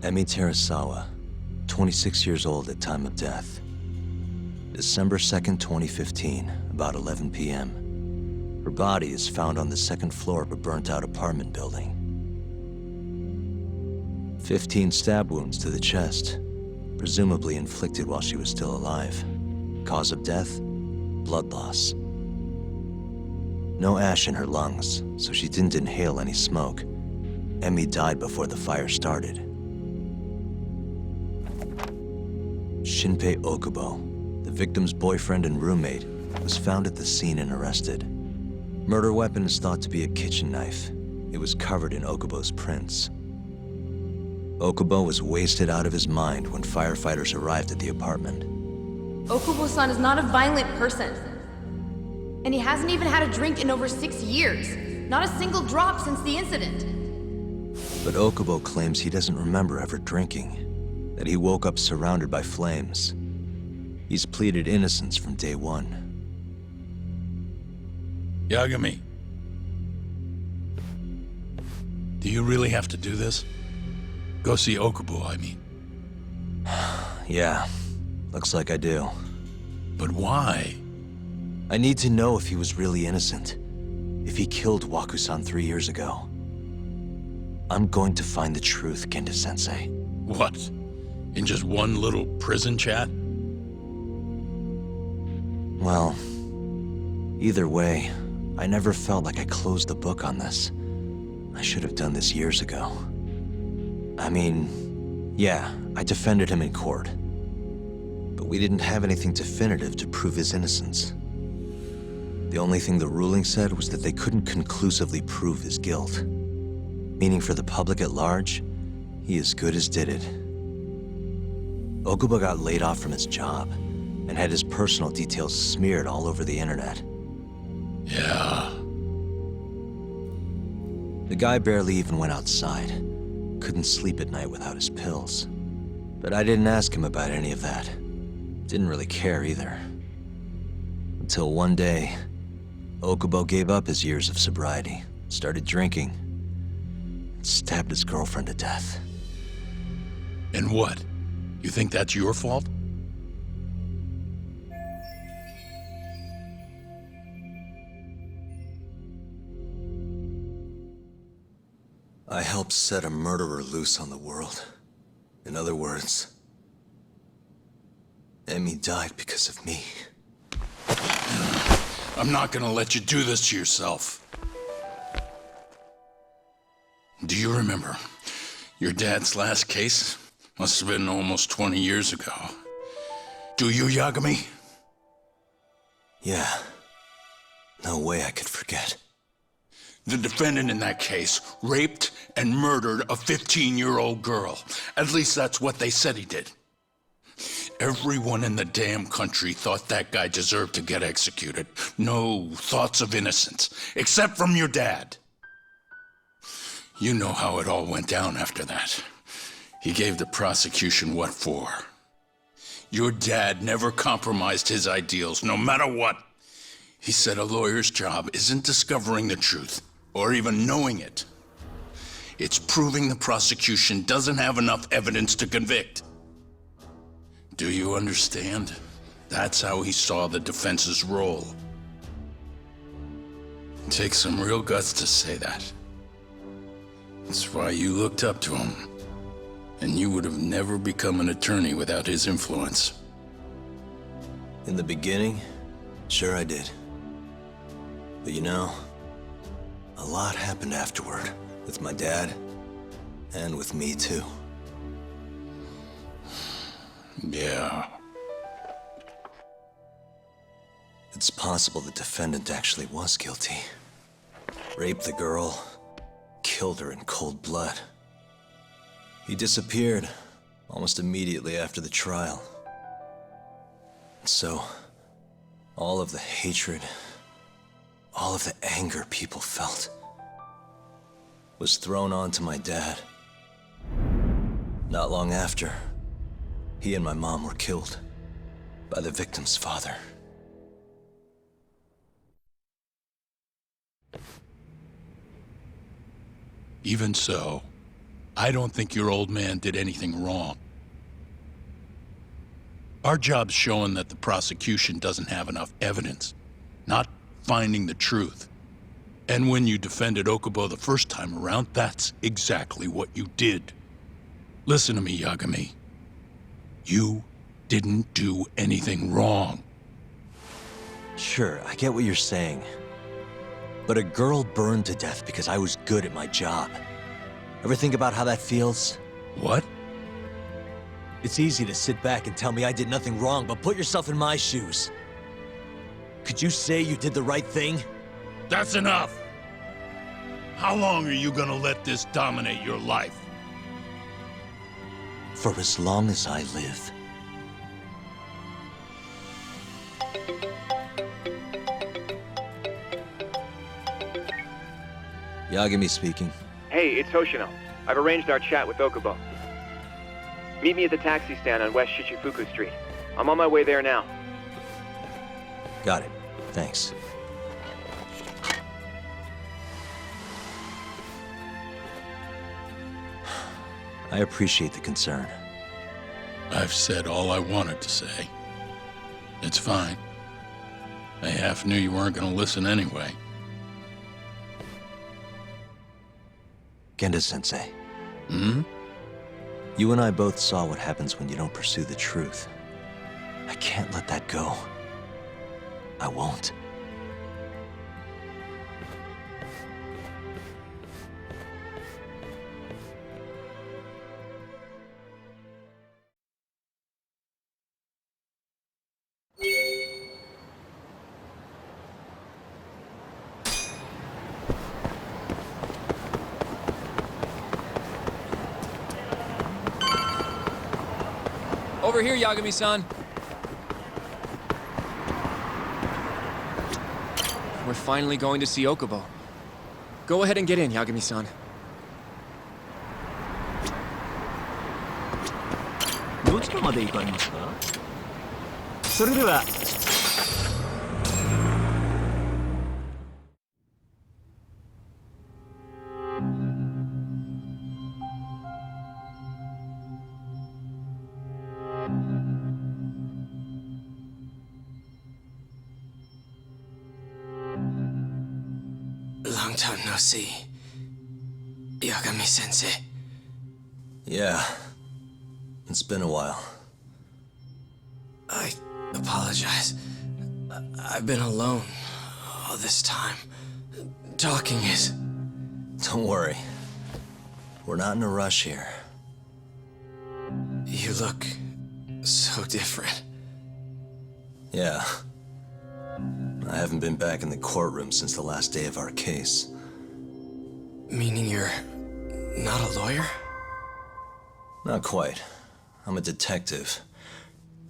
Emi Terasawa, 26 years old at time of death. December 2nd, 2015, about 11 p.m. Her body is found on the second floor of a burnt-out apartment building. 15 stab wounds to the chest, presumably inflicted while she was still alive. Cause of death? Blood loss. No ash in her lungs, so she didn't inhale any smoke. Emi died before the fire started. Shinpei Okubo, the victim's boyfriend and roommate, was found at the scene and arrested. Murder weapon is thought to be a kitchen knife. It was covered in Okubo's prints. Okubo was wasted out of his mind when firefighters arrived at the apartment. Okubo-san is not a violent person. And he hasn't even had a drink in over 6 years. Not a single drop since the incident. But Okubo claims he doesn't remember ever drinking, that he woke up surrounded by flames. He's pleaded innocence from day one. Yagami. Do you really have to do this? Go see Okubo, I mean. Yeah, looks like I do. But why? I need to know if he was really innocent. If he killed Waku-san 3 years ago. I'm going to find the truth, Kenta-sensei. What? In just one little prison chat? Well, either way, I never felt like I closed the book on this. I should have done this years ago. I mean, yeah, I defended him in court. But we didn't have anything definitive to prove his innocence. The only thing the ruling said was that they couldn't conclusively prove his guilt. Meaning for the public at large, he as good as did it. Okubo got laid off from his job and had his personal details smeared all over the internet. Yeah. The guy barely even went outside. Couldn't sleep at night without his pills. But I didn't ask him about any of that. Didn't really care either. Until one day, Okubo gave up his years of sobriety, started drinking, and stabbed his girlfriend to death. And what? You think that's your fault? I helped set a murderer loose on the world. In other words, Emi died because of me. I'm not gonna let you do this to yourself. Do you remember your dad's last case? Must have been almost 20 years ago. Do you, Yagami? Yeah. No way I could forget. The defendant in that case raped and murdered a 15-year-old girl. At least that's what they said he did. Everyone in the damn country thought that guy deserved to get executed. No thoughts of innocence, except from your dad. You know how it all went down after that. He gave the prosecution what for. Your dad never compromised his ideals, no matter what. He said a lawyer's job isn't discovering the truth, or even knowing it. It's proving the prosecution doesn't have enough evidence to convict. Do you understand? That's how he saw the defense's role. It takes some real guts to say that. That's why you looked up to him. And you would have never become an attorney without his influence. In the beginning, sure I did. But you know, a lot happened afterward, with my dad, and with me too. Yeah. It's possible the defendant actually was guilty. Raped the girl, killed her in cold blood. He disappeared almost immediately after the trial. And so, all of the hatred, all of the anger people felt was thrown onto my dad. Not long after, he and my mom were killed by the victim's father. Even so, I don't think your old man did anything wrong. Our job's showing that the prosecution doesn't have enough evidence, not finding the truth. And when you defended Okubo the first time around, that's exactly what you did. Listen to me, Yagami. You didn't do anything wrong. Sure, I get what you're saying. But a girl burned to death because I was good at my job. Ever think about how that feels? What? It's easy to sit back and tell me I did nothing wrong, but put yourself in my shoes. Could you say you did the right thing? That's enough! How long are you gonna let this dominate your life? For as long as I live. Yagami speaking. Hey, it's Hoshino. I've arranged our chat with Okubo. Meet me at the taxi stand on West Shichifuku Street. I'm on my way there now. Got it. Thanks. I appreciate the concern. I've said all I wanted to say. It's fine. I half knew you weren't gonna listen anyway. Genda-sensei. Hmm? You and I both saw what happens when you don't pursue the truth. I can't let that go. I won't. Over here, Yagami-san. We're finally going to see Okubo. Go ahead and get in, Yagami-san. どちらまで行かれますか？それでは。Long time no see. Yagami-sensei. Yeah. It's been a while. I apologize. I've been alone all this time. Talking is... Don't worry. We're not in a rush here. You look so different. Yeah. I haven't been back in the courtroom since the last day of our case. Meaning you're not a lawyer? Not quite. I'm a detective.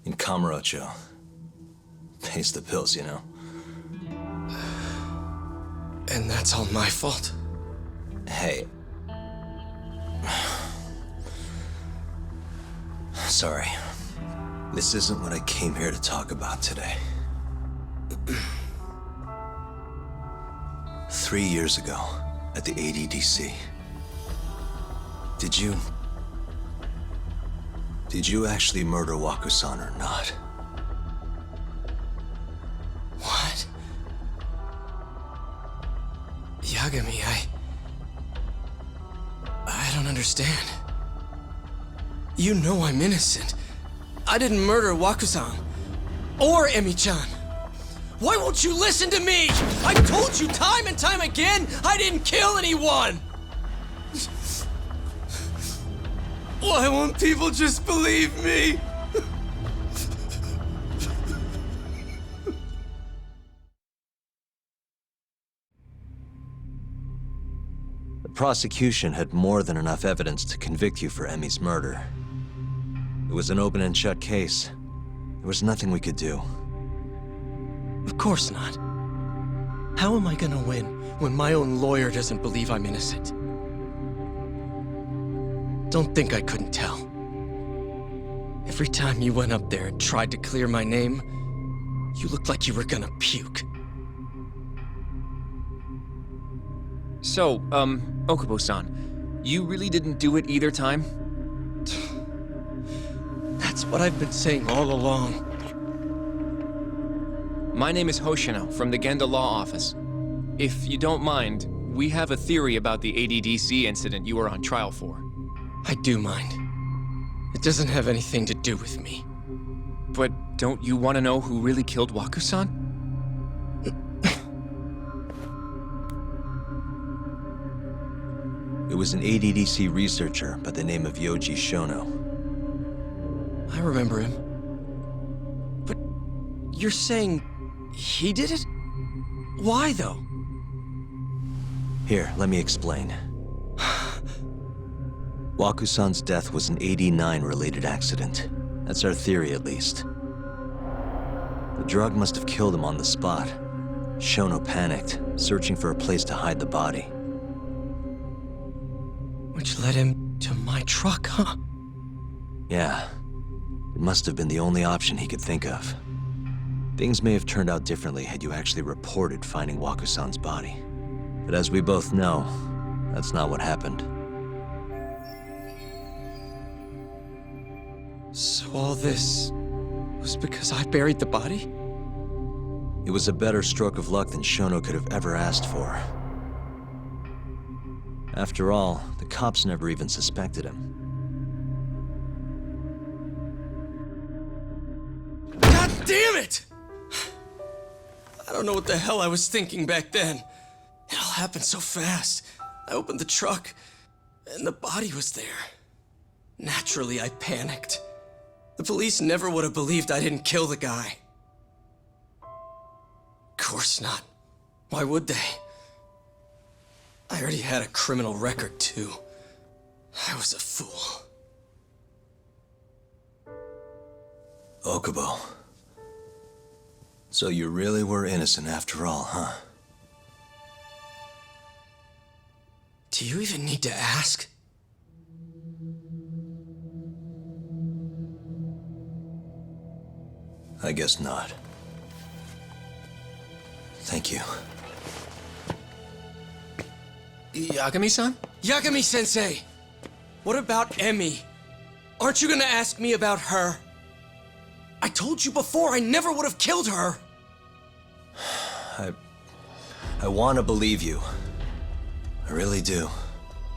In Kamurocho. Pays the bills, you know. And that's all my fault? Hey. Sorry. This isn't what I came here to talk about today. 3 years ago, at the ADDC, Did you actually murder Waku-san or not? What? Yagami, I don't understand. You know I'm innocent. I didn't murder Waku-san. Or Emi-chan. Why won't you listen to me? I told you time and time again, I didn't kill anyone! Why won't people just believe me? The prosecution had more than enough evidence to convict you for Emi's murder. It was an open and shut case. There was nothing we could do. Of course not. How am I gonna win when my own lawyer doesn't believe I'm innocent? Don't think I couldn't tell. Every time you went up there and tried to clear my name, you looked like you were gonna puke. So, Okubo-san, you really didn't do it either time? That's what I've been saying all along. My name is Hoshino, from the Genda Law Office. If you don't mind, we have a theory about the ADDC incident you were on trial for. I do mind. It doesn't have anything to do with me. But don't you want to know who really killed Waku-san? It was an ADDC researcher by the name of Yoji Shono. I remember him. But you're saying he did it? Why, though? Here, let me explain. Waku-san's death was an 89-related accident. That's our theory, at least. The drug must have killed him on the spot. Shono panicked, searching for a place to hide the body. Which led him to my truck, huh? Yeah. It must have been the only option he could think of. Things may have turned out differently had you actually reported finding Waku-san's body. But as we both know, that's not what happened. So all this was because I buried the body? It was a better stroke of luck than Shono could have ever asked for. After all, the cops never even suspected him. God damn it! I don't know what the hell I was thinking back then. It all happened so fast. I opened the truck, and the body was there. Naturally, I panicked. The police never would have believed I didn't kill the guy. Of course not. Why would they? I already had a criminal record, too. I was a fool. Okubo. So you really were innocent after all, huh? Do you even need to ask? I guess not. Thank you. Yagami-san? Yagami-sensei! What about Emi? Aren't you gonna ask me about her? I told you before I never would have killed her! I want to believe you. I really do.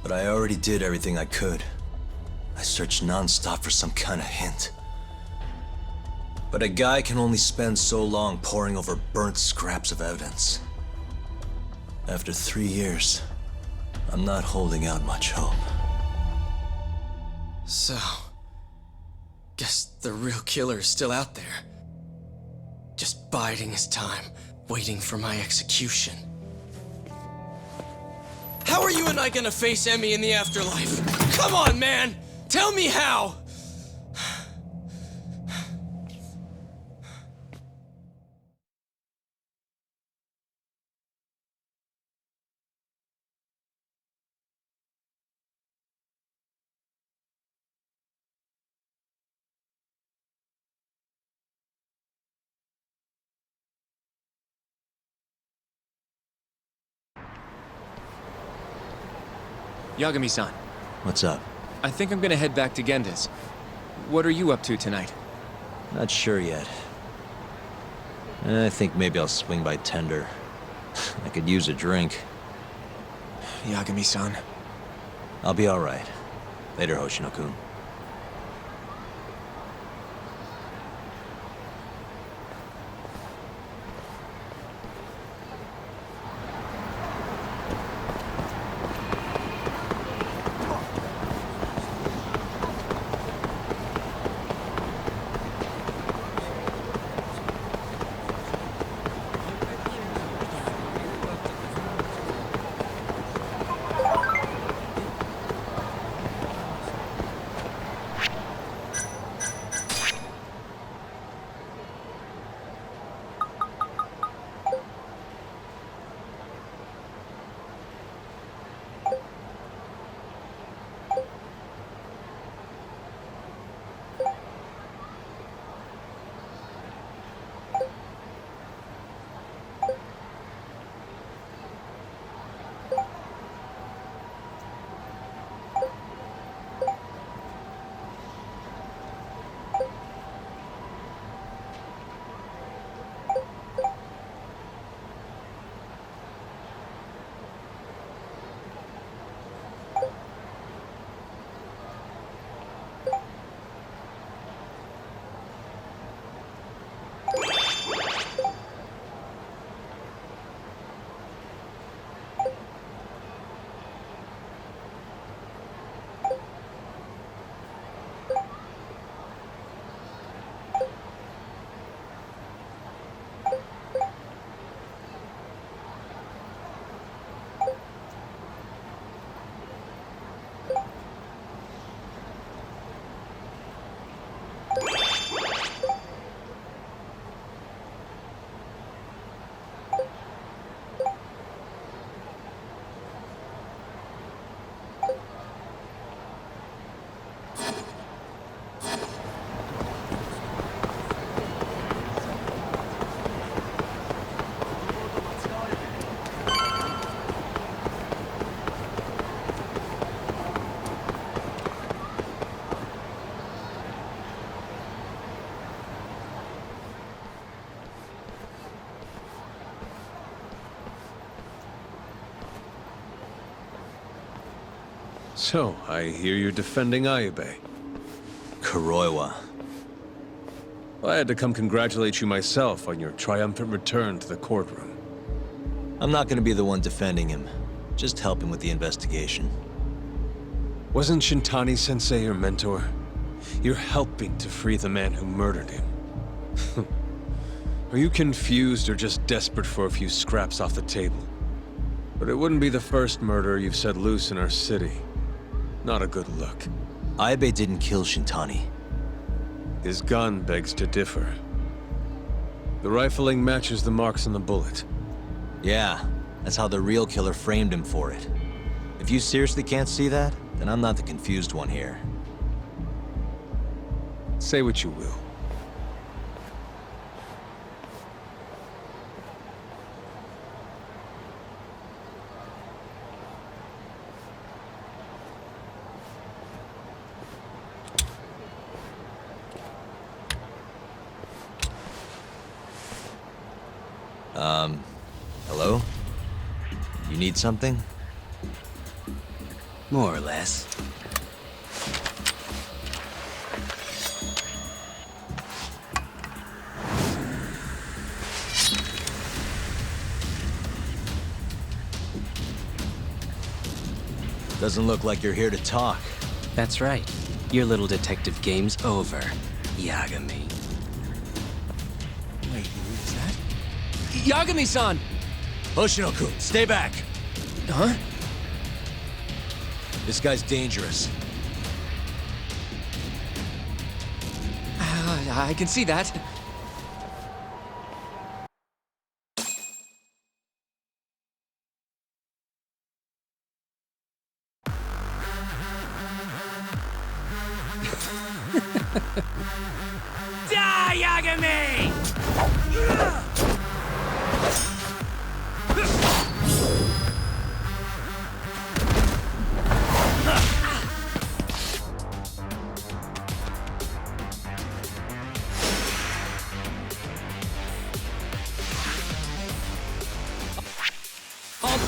But I already did everything I could. I searched non-stop for some kind of hint. But a guy can only spend so long poring over burnt scraps of evidence. After 3 years, I'm not holding out much hope. So, guess the real killer is still out there. Just biding his time, waiting for my execution. How are you and I gonna face Emi in the afterlife? Come on, man! Tell me how! Yagami-san, What's up? I think I'm gonna head back to Genda's. What are you up to tonight? Not sure yet. I think maybe I'll swing by Tender. I could use a drink. Yagami-san. I'll be alright. Later, Hoshino-kun. So, I hear you're defending Ayube. Kuroiwa. I had to come congratulate you myself on your triumphant return to the courtroom. I'm not gonna be the one defending him. Just help him with the investigation. Wasn't Shintani-sensei your mentor? You're helping to free the man who murdered him. Are you confused or just desperate for a few scraps off the table? But it wouldn't be the first murder you've set loose in our city. Not a good look. Ayube didn't kill Shintani. His gun begs to differ. The rifling matches the marks on the bullet. Yeah, that's how the real killer framed him for it. If you seriously can't see that, then I'm not the confused one here. Say what you will. Hello? You need something? More or less. Doesn't look like you're here to talk. That's right. Your little detective game's over, Yagami. Wait, who is that? Yagami-san! Hoshino-kun, stay back! Huh? This guy's dangerous. I can see that. Die, Yagami!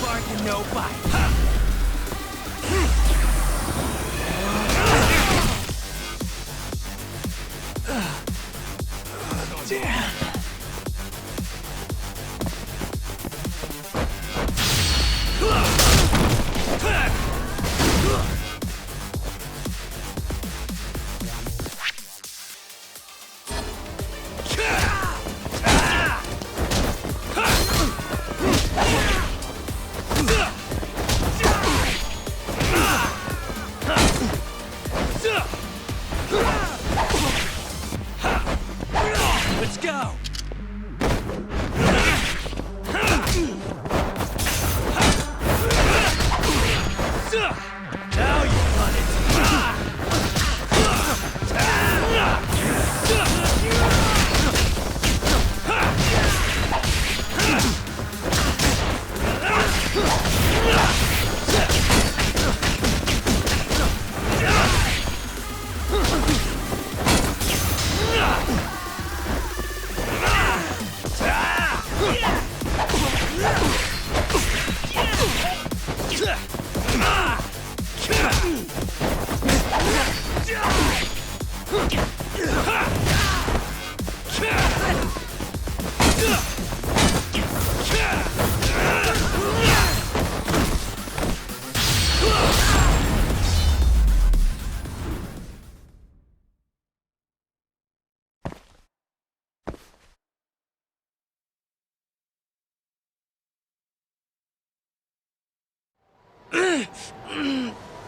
barking no bite. Damn. Let's go! Now you want it!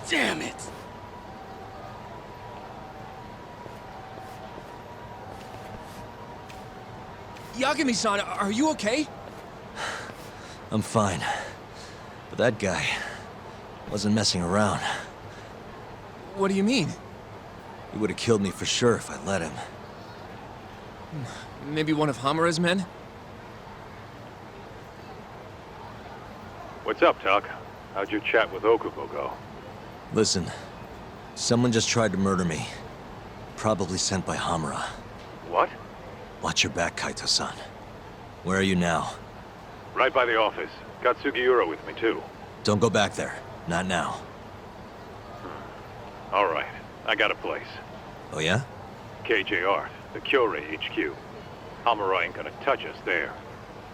Damn it! Yagami-san, are you okay? I'm fine. But that guy wasn't messing around. What do you mean? He would have killed me for sure if I let him. Maybe one of Hamura's men? What's up, Tuck? How'd your chat with Okubo go? Listen, someone just tried to murder me. Probably sent by Hamura. What? Watch your back, Kaito-san. Where are you now? Right by the office. Got Sugiura with me, too. Don't go back there. Not now. All right. I got a place. Oh yeah? KJ Art, the Kyorei HQ. Hamura ain't gonna touch us there.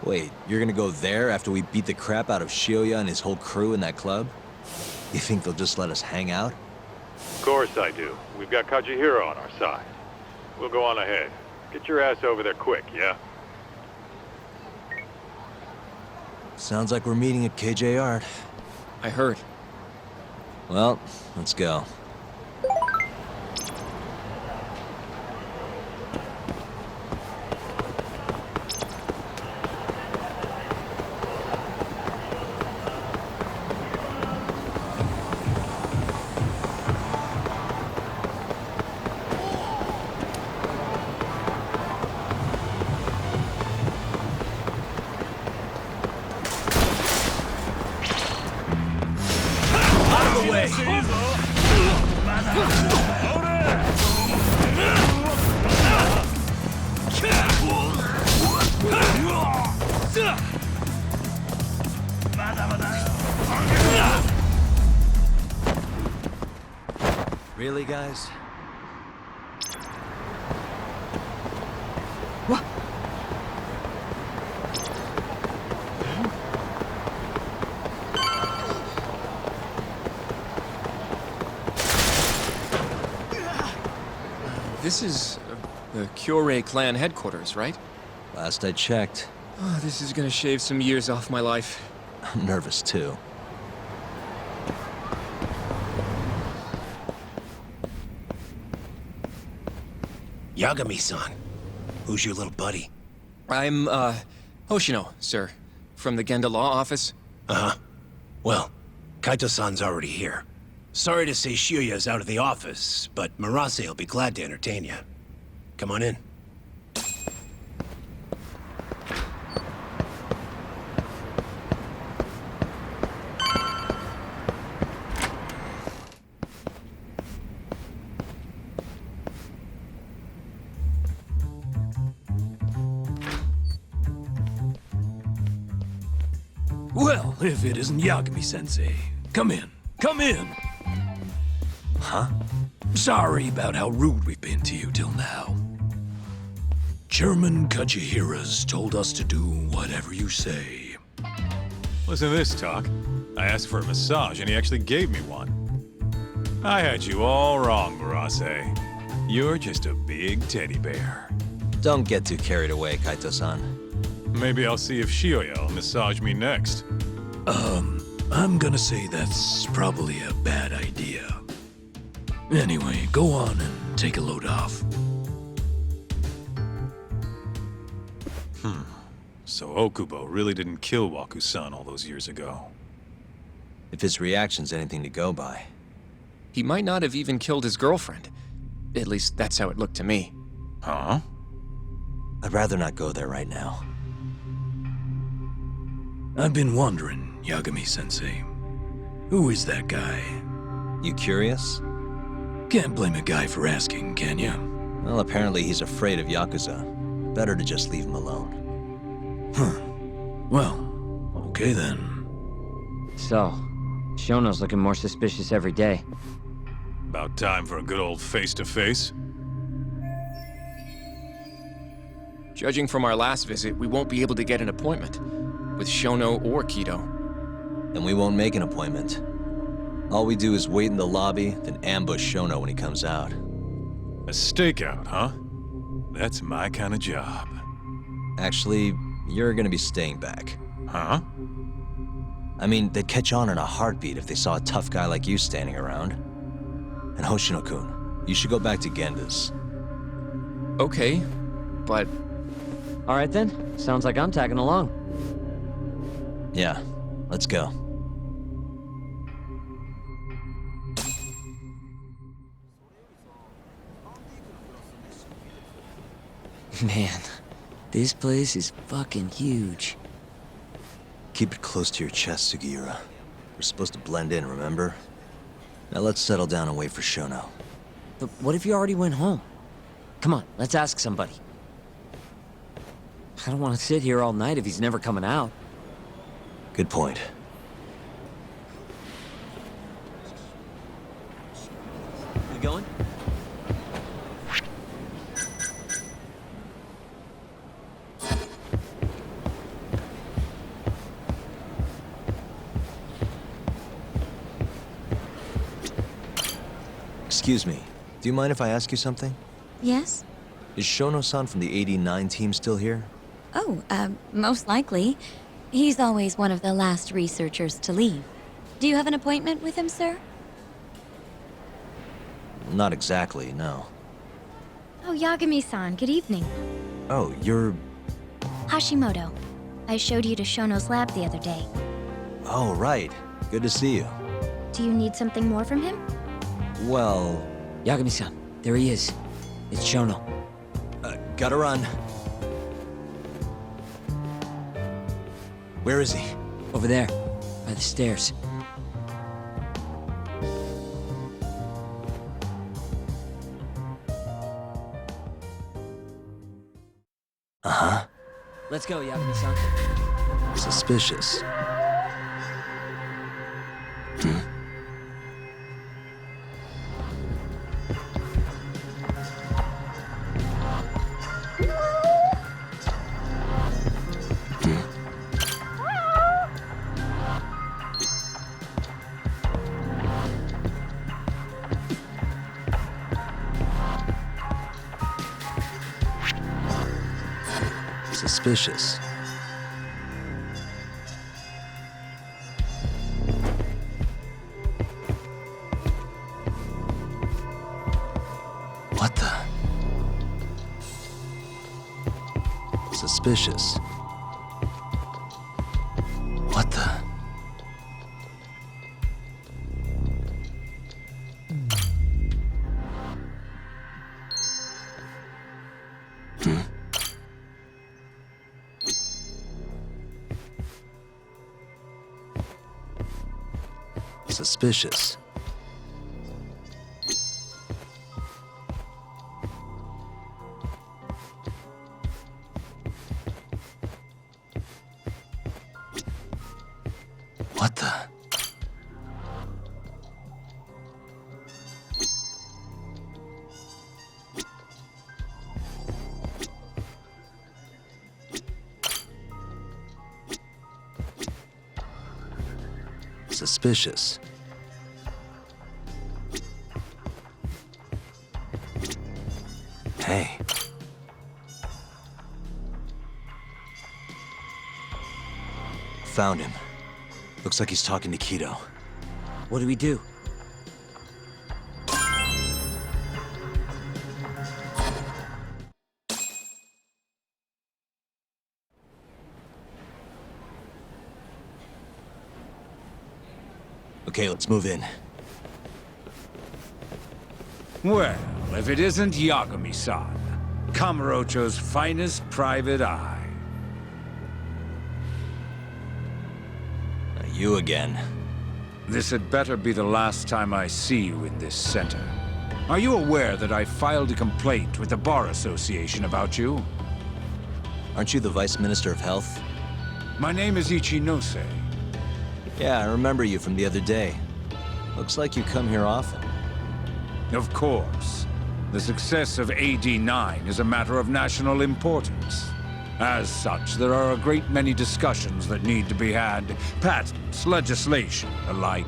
Wait, you're gonna go there after we beat the crap out of Shioya and his whole crew in that club? You think they'll just let us hang out? Of course I do. We've got Kajihiro on our side. We'll go on ahead. Get your ass over there quick, yeah? Sounds like we're meeting at KJ Art. I heard. Well, let's go. Really, guys? What? This is the Kyorei clan headquarters, right? Last I checked. Oh, this is gonna shave some years off my life. I'm nervous, too. Yagami-san, who's your little buddy? I'm, Hoshino, sir. From the Genda Law Office. Uh-huh. Well, Kaito-san's already here. Sorry to say Shioya's out of the office, but Murase will be glad to entertain you. Come on in. Well, if it isn't Yagami-sensei. Come in. Come in! Huh? Sorry about how rude we've been to you till now. Chairman Kachihira's told us to do whatever you say. Listen to this, Talk. I asked for a massage, and he actually gave me one. I had you all wrong, Murase. You're just a big teddy bear. Don't get too carried away, Kaito-san. Maybe I'll see if Shioya will massage me next. I'm gonna say that's probably a bad idea. Anyway, go on and take a load off. So Okubo really didn't kill Waku-san all those years ago. If his reaction's anything to go by. He might not have even killed his girlfriend. At least that's how it looked to me. Huh? I'd rather not go there right now. I've been wondering, Yagami-sensei. Who is that guy? You curious? Can't blame a guy for asking, can ya? Well, apparently he's afraid of Yakuza. Better to just leave him alone. Huh. Well, okay then. So, Shono's looking more suspicious every day. About time for a good old face-to-face. Judging from our last visit, we won't be able to get an appointment with Shono or Kido. And we won't make an appointment. All we do is wait in the lobby, then ambush Shono when he comes out. A stakeout, huh? That's my kind of job. Actually, you're gonna be staying back. Huh? I mean, they'd catch on in a heartbeat if they saw a tough guy like you standing around. And Hoshino-kun, you should go back to Genda's. Okay, but... All right then, sounds like I'm tagging along. Yeah, let's go. Man, this place is fucking huge. Keep it close to your chest, Sugiura. We're supposed to blend in, remember? Now let's settle down and wait for Shono. But what if you already went home? Come on, let's ask somebody. I don't want to sit here all night if he's never coming out. Good point. You going? Excuse me, do you mind if I ask you something? Yes? Is Shono-san from the 89 team still here? Oh, most likely. He's always one of the last researchers to leave. Do you have an appointment with him, sir? Not exactly, no. Oh, Yagami-san, good evening. Oh, you're... Hashimoto. I showed you to Shono's lab the other day. Oh, right. Good to see you. Do you need something more from him? Well... Yagami-san, there he is. It's Shono. Gotta run. Where is he? Over there, by the stairs. Uh-huh. Let's go, Yagami-san. Suspicious. Suspicious. What the? Suspicious. What the? Suspicious. What the? Suspicious. Hey. Found him. Looks like he's talking to Kido. What do we do? Okay, let's move in. Well, if it isn't Yagami-san, Kamurocho's finest private eye. You again. This had better be the last time I see you in this center. Are you aware that I filed a complaint with the Bar Association about you? Aren't you the Vice Minister of Health? My name is Ichinose. Yeah, I remember you from the other day. Looks like you come here often. Of course. The success of AD-9 is a matter of national importance. As such, there are a great many discussions that need to be had. Patents, legislation, alike.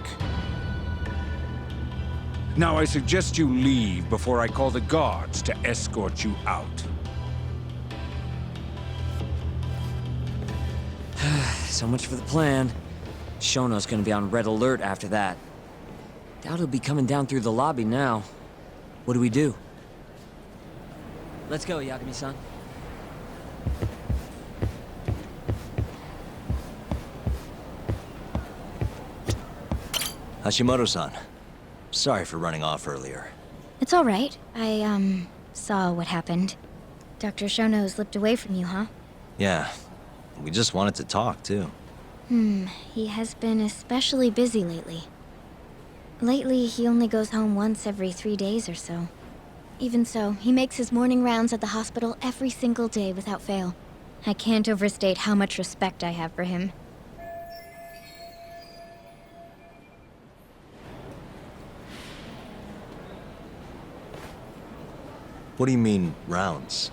Now I suggest you leave before I call the guards to escort you out. So much for the plan. Shono's gonna be on red alert after that. Doubt he'll be coming down through the lobby now. What do we do? Let's go, Yagami-san. Hashimoto-san. Sorry for running off earlier. It's all right. I, saw what happened. Dr. Shono slipped away from you, huh? Yeah. We just wanted to talk, too. He has been especially busy lately. Lately, he only goes home once every 3 days or so. Even so, he makes his morning rounds at the hospital every single day without fail. I can't overstate how much respect I have for him. What do you mean, rounds?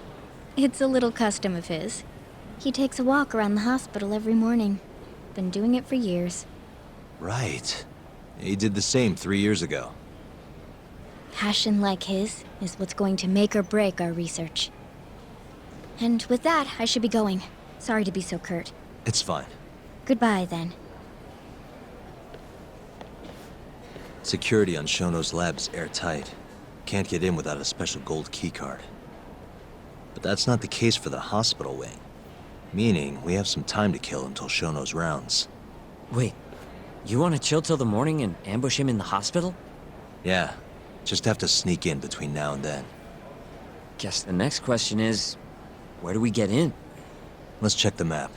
It's a little custom of his. He takes a walk around the hospital every morning. Been doing it for years. Right. He did the same 3 years ago. Passion like his is what's going to make or break our research. And with that, I should be going. Sorry to be so curt. It's fine. Goodbye, then. Security on Shono's lab is airtight. Can't get in without a special gold keycard. But that's not the case for the hospital wing. Meaning, we have some time to kill until Shono's rounds. Wait, you want to chill till the morning and ambush him in the hospital? Yeah, just have to sneak in between now and then. Guess the next question is, where do we get in? Let's check the map.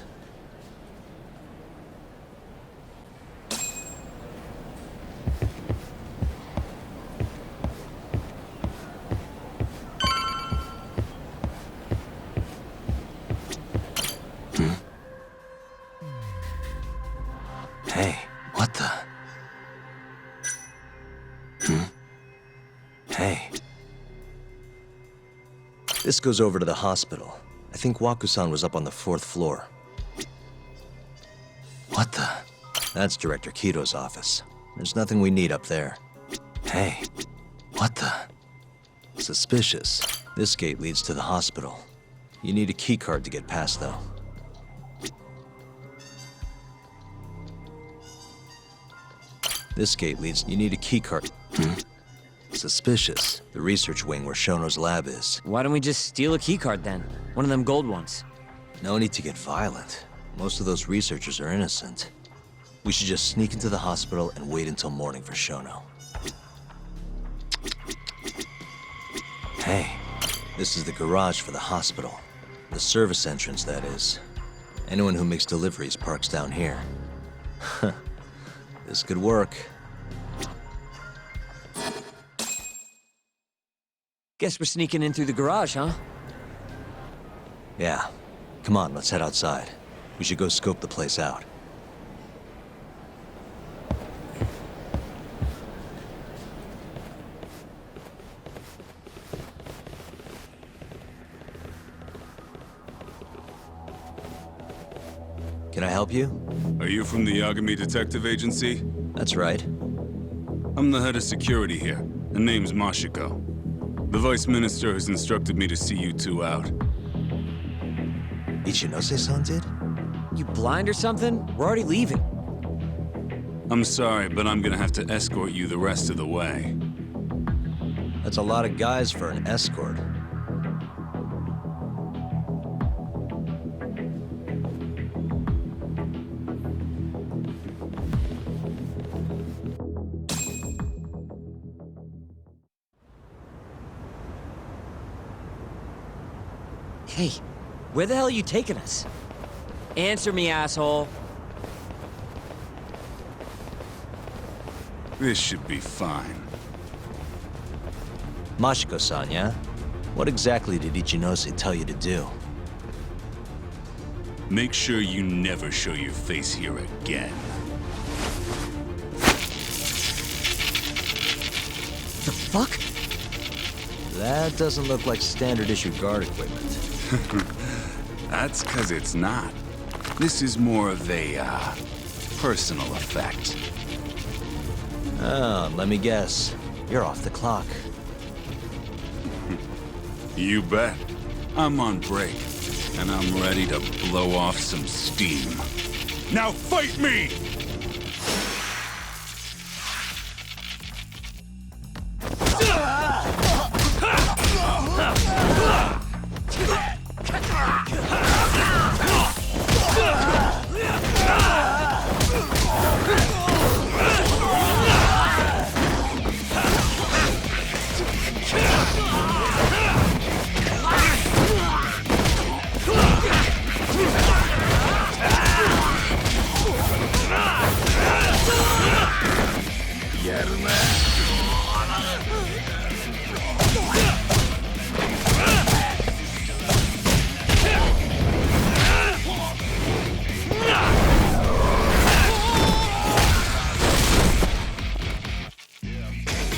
Hey, what the? Hey. This goes over to the hospital. I think YAKUZA was up on the 4th floor. What the? That's Director Kido's office. There's nothing we need up there. Hey, what the? Suspicious. This gate leads to the hospital. You need a keycard to get past, though. This gate leads... You need a keycard. Suspicious. The research wing where Shono's lab is. Why don't we just steal a keycard then? One of them gold ones. No need to get violent. Most of those researchers are innocent. We should just sneak into the hospital and wait until morning for Shono. Hey, this is the garage for the hospital. The service entrance, that is. Anyone who makes deliveries parks down here. This could work. Guess we're sneaking in through the garage, huh? Yeah. Come on, let's head outside. We should go scope the place out. Can I help you? Are you from the Yagami Detective Agency? That's right. I'm the head of security here, and name's Mashiko. The Vice Minister has instructed me to see you two out. Ichinose-san did? You blind or something? We're already leaving. I'm sorry, but I'm gonna have to escort you the rest of the way. That's a lot of guys for an escort. Hey, where the hell are you taking us? Answer me, asshole. This should be fine. Mashiko-san, yeah? What exactly did Ichinose tell you to do? Make sure you never show your face here again. The fuck? That doesn't look like standard issue guard equipment. That's 'cause it's not. This is more of a, personal effect. Oh, let me guess. You're off the clock. You bet. I'm on break, and I'm ready to blow off some steam. Now fight me!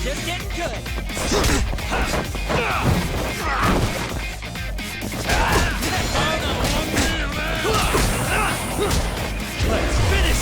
Just getting good. Let's finish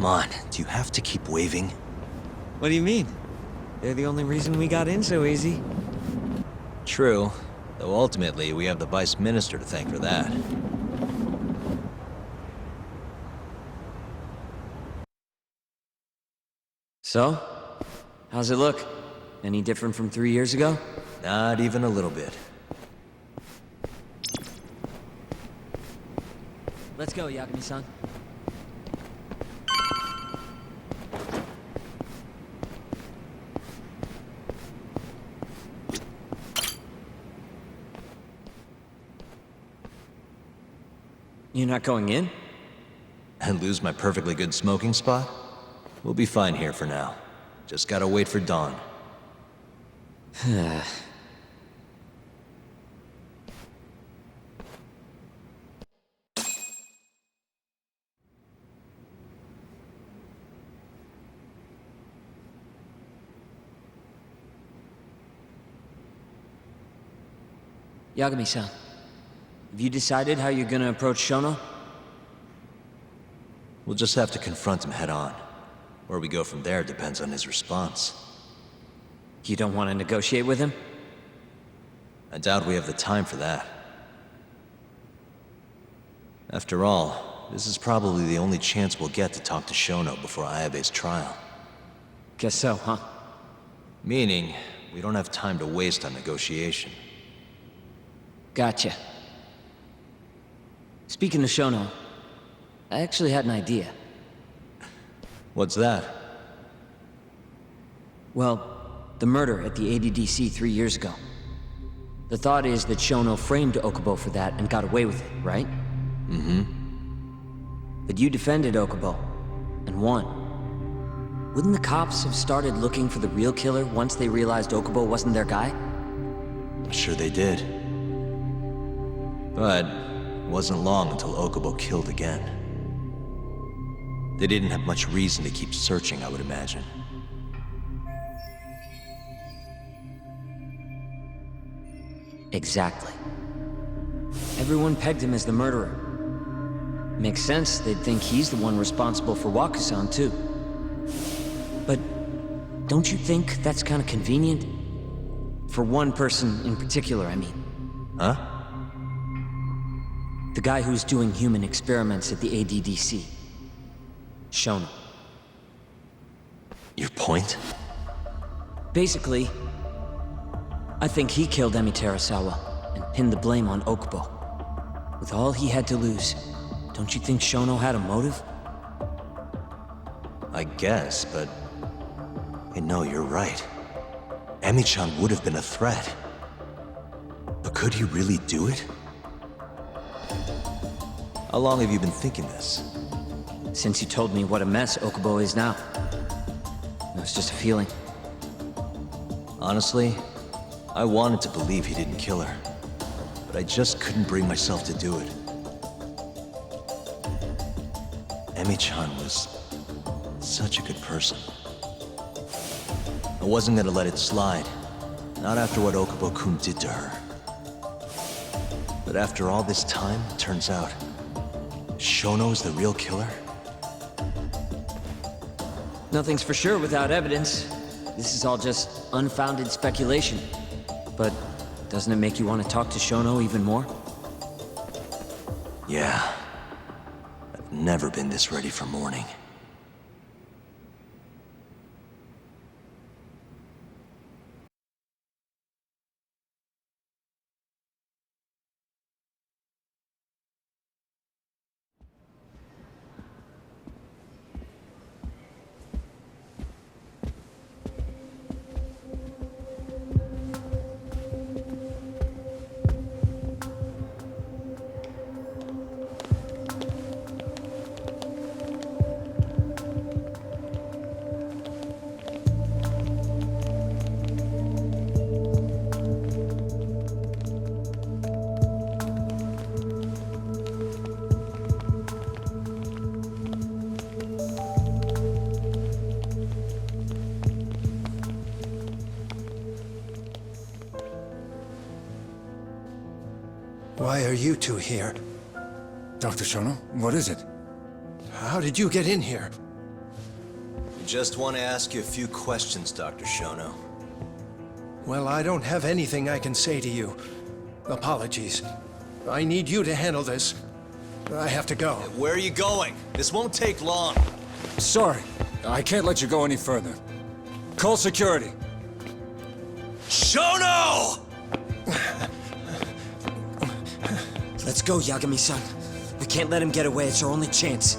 Come on, do you have to keep waving? What do you mean? They're the only reason we got in so easy. True, though ultimately we have the Vice Minister to thank for that. So? How's it look? Any different from 3 years ago? Not even a little bit. Let's go, Yagami-san. You're not going in? And lose my perfectly good smoking spot? We'll be fine here for now. Just gotta wait for dawn. Yagami-san, have you decided how you're gonna approach Shono? We'll just have to confront him head on. Where we go from there depends on his response. You don't want to negotiate with him? I doubt we have the time for that. After all, this is probably the only chance we'll get to talk to Shono before Ayabe's trial. Guess so, huh? Meaning, we don't have time to waste on negotiation. Gotcha. Speaking of Shono, I actually had an idea. What's that? Well, the murder at the ADDC 3 years ago. The thought is that Shono framed Okubo for that and got away with it, right? Mm-hmm. But you defended Okubo, and won. Wouldn't the cops have started looking for the real killer once they realized Okubo wasn't their guy? I'm sure they did. But it wasn't long until Okubo killed again. They didn't have much reason to keep searching, I would imagine. Exactly. Everyone pegged him as the murderer. Makes sense, they'd think he's the one responsible for YAKUZA, too. But don't you think that's kind of convenient? For one person in particular, I mean. Huh? The guy who's doing human experiments at the ADDC. Shono. Your point? Basically, I think he killed Emi Terasawa and pinned the blame on Okubo. With all he had to lose, don't you think Shono had a motive? I guess, but... Hey, no, you're right. Emi-chan would have been a threat. But could he really do it? How long have you been thinking this? Since you told me what a mess Okubo is now. It was just a feeling. Honestly, I wanted to believe he didn't kill her. But I just couldn't bring myself to do it. Emi-chan was such a good person. I wasn't gonna let it slide. Not after what Okubo-kun did to her. But after all this time, it turns out Shono's the real killer? Nothing's for sure without evidence. This is all just unfounded speculation. But doesn't it make you want to talk to Shono even more? Yeah. I've never been this ready for morning. Why are you two here? Dr. Shono, what is it? How did you get in here? We just want to ask you a few questions, Dr. Shono. Well, I don't have anything I can say to you. Apologies. I need you to handle this. I have to go. Where are you going? This won't take long. Sorry, I can't let you go any further. Call security. Shono! Let's go, Yagami-san. We can't let him get away. It's our only chance.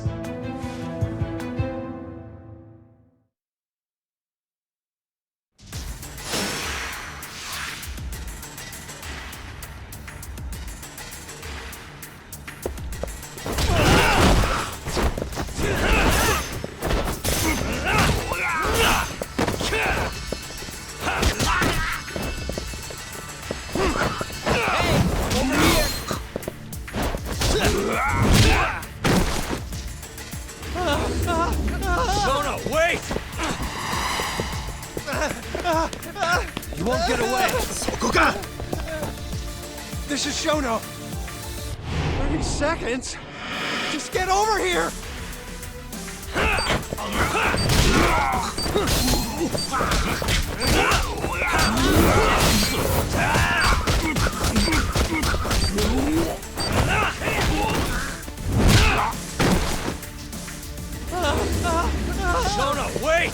Shono, wait! You won't get away! Goka! This is Shono. 30 seconds? Just get over here! Shono, wait!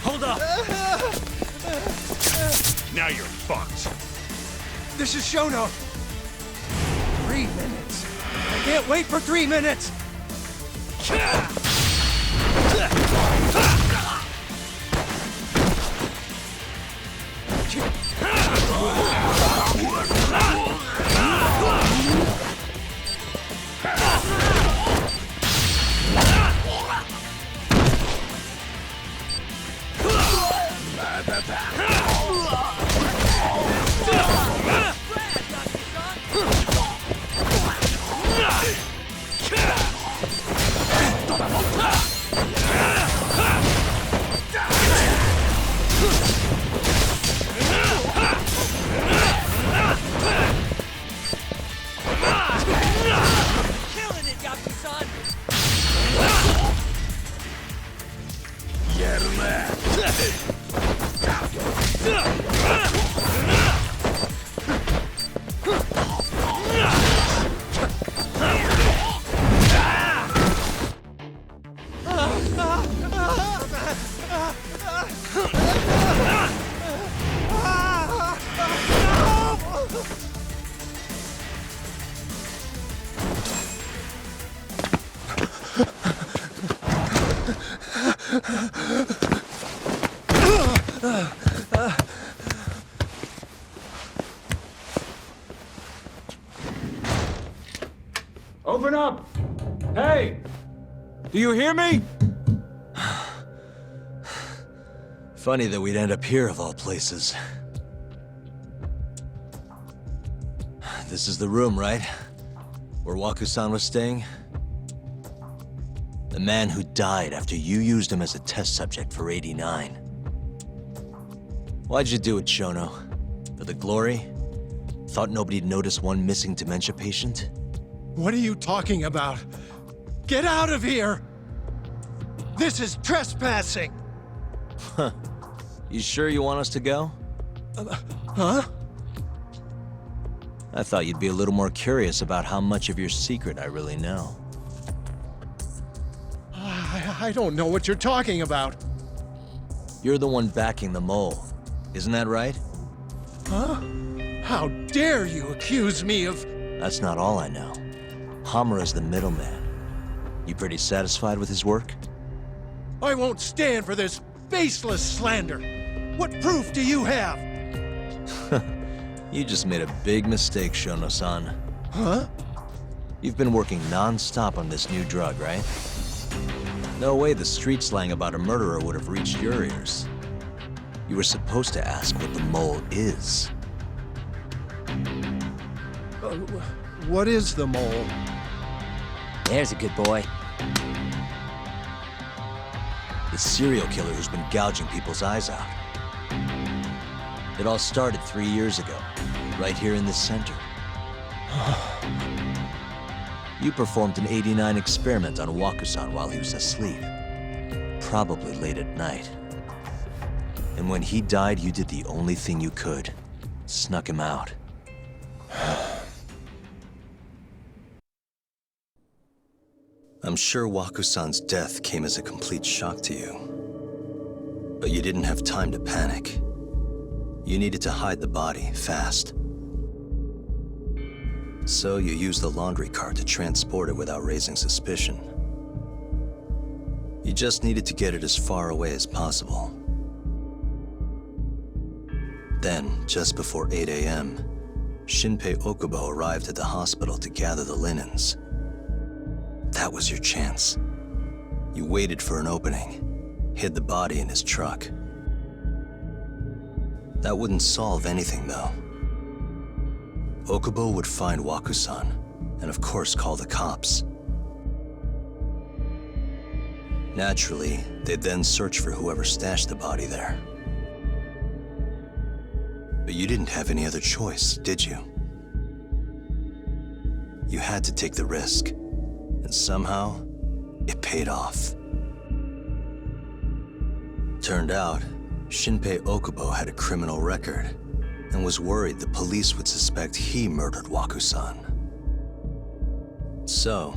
Hold up! Now you're fucked. This is Shono. 3 minutes. I can't wait for 3 minutes! Killing it, Yaku-san! Open up! Hey! Do you hear me? Funny that we'd end up here of all places. This is the room, right? Where Waku-san was staying? The man who died after you used him as a test subject for 89. Why'd you do it, Shono? For the glory? Thought nobody'd notice one missing dementia patient? What are you talking about? Get out of here! This is trespassing! Huh. You sure you want us to go? Huh? I thought you'd be a little more curious about how much of your secret I really know. I don't know what you're talking about. You're the one backing the mole, isn't that right? Huh? How dare you accuse me of... That's not all I know. Hamura's the middleman. You pretty satisfied with his work? I won't stand for this baseless slander. What proof do you have? You just made a big mistake, Shono-san. Huh? You've been working non-stop on this new drug, right? No way the street slang about a murderer would have reached your ears. You were supposed to ask what the mole is. What is the mole? There's a good boy. The serial killer who's been gouging people's eyes out. It all started 3 years ago, right here in this center. You performed an 89 experiment on Waku-san while he was asleep. Probably late at night. And when he died, you did the only thing you could. Snuck him out. I'm sure Waku-san's death came as a complete shock to you. But you didn't have time to panic. You needed to hide the body, fast. So you used the laundry cart to transport it without raising suspicion. You just needed to get it as far away as possible. Then, just before 8 a.m., Shinpei Okubo arrived at the hospital to gather the linens. That was your chance. You waited for an opening, hid the body in his truck. That wouldn't solve anything, though. Okubo would find Waku-san, and of course call the cops. Naturally, they'd then search for whoever stashed the body there. But you didn't have any other choice, did you? You had to take the risk, and somehow, it paid off. Turned out, Shinpei Okubo had a criminal record, and was worried the police would suspect he murdered Waku-san. So,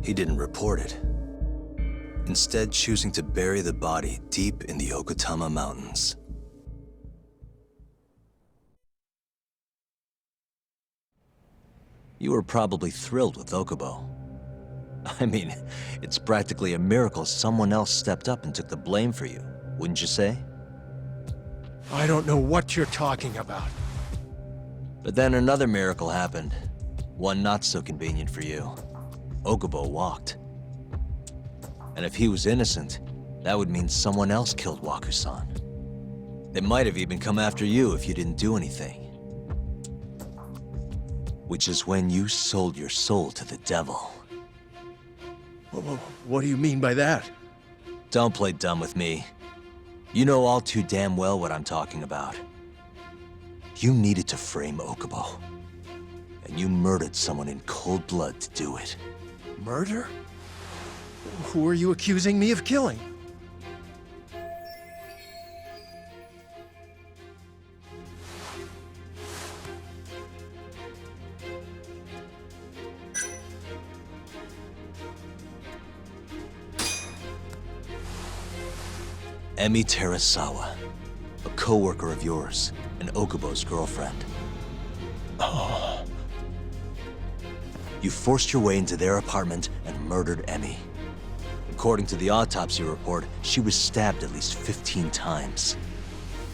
he didn't report it, instead choosing to bury the body deep in the Okutama Mountains. You were probably thrilled with Okubo. I mean, it's practically a miracle someone else stepped up and took the blame for you, wouldn't you say? I don't know what you're talking about. But then another miracle happened. One not so convenient for you. Okubo walked. And if he was innocent, that would mean someone else killed Waku-san. They might have even come after you if you didn't do anything. Which is when you sold your soul to the devil. What do you mean by that? Don't play dumb with me. You know all too damn well what I'm talking about. You needed to frame Okubo. And you murdered someone in cold blood to do it. Murder? Who are you accusing me of killing? Emi Terasawa, a co-worker of yours, and Okubo's girlfriend. Oh. You forced your way into their apartment and murdered Emi. According to the autopsy report, she was stabbed at least 15 times.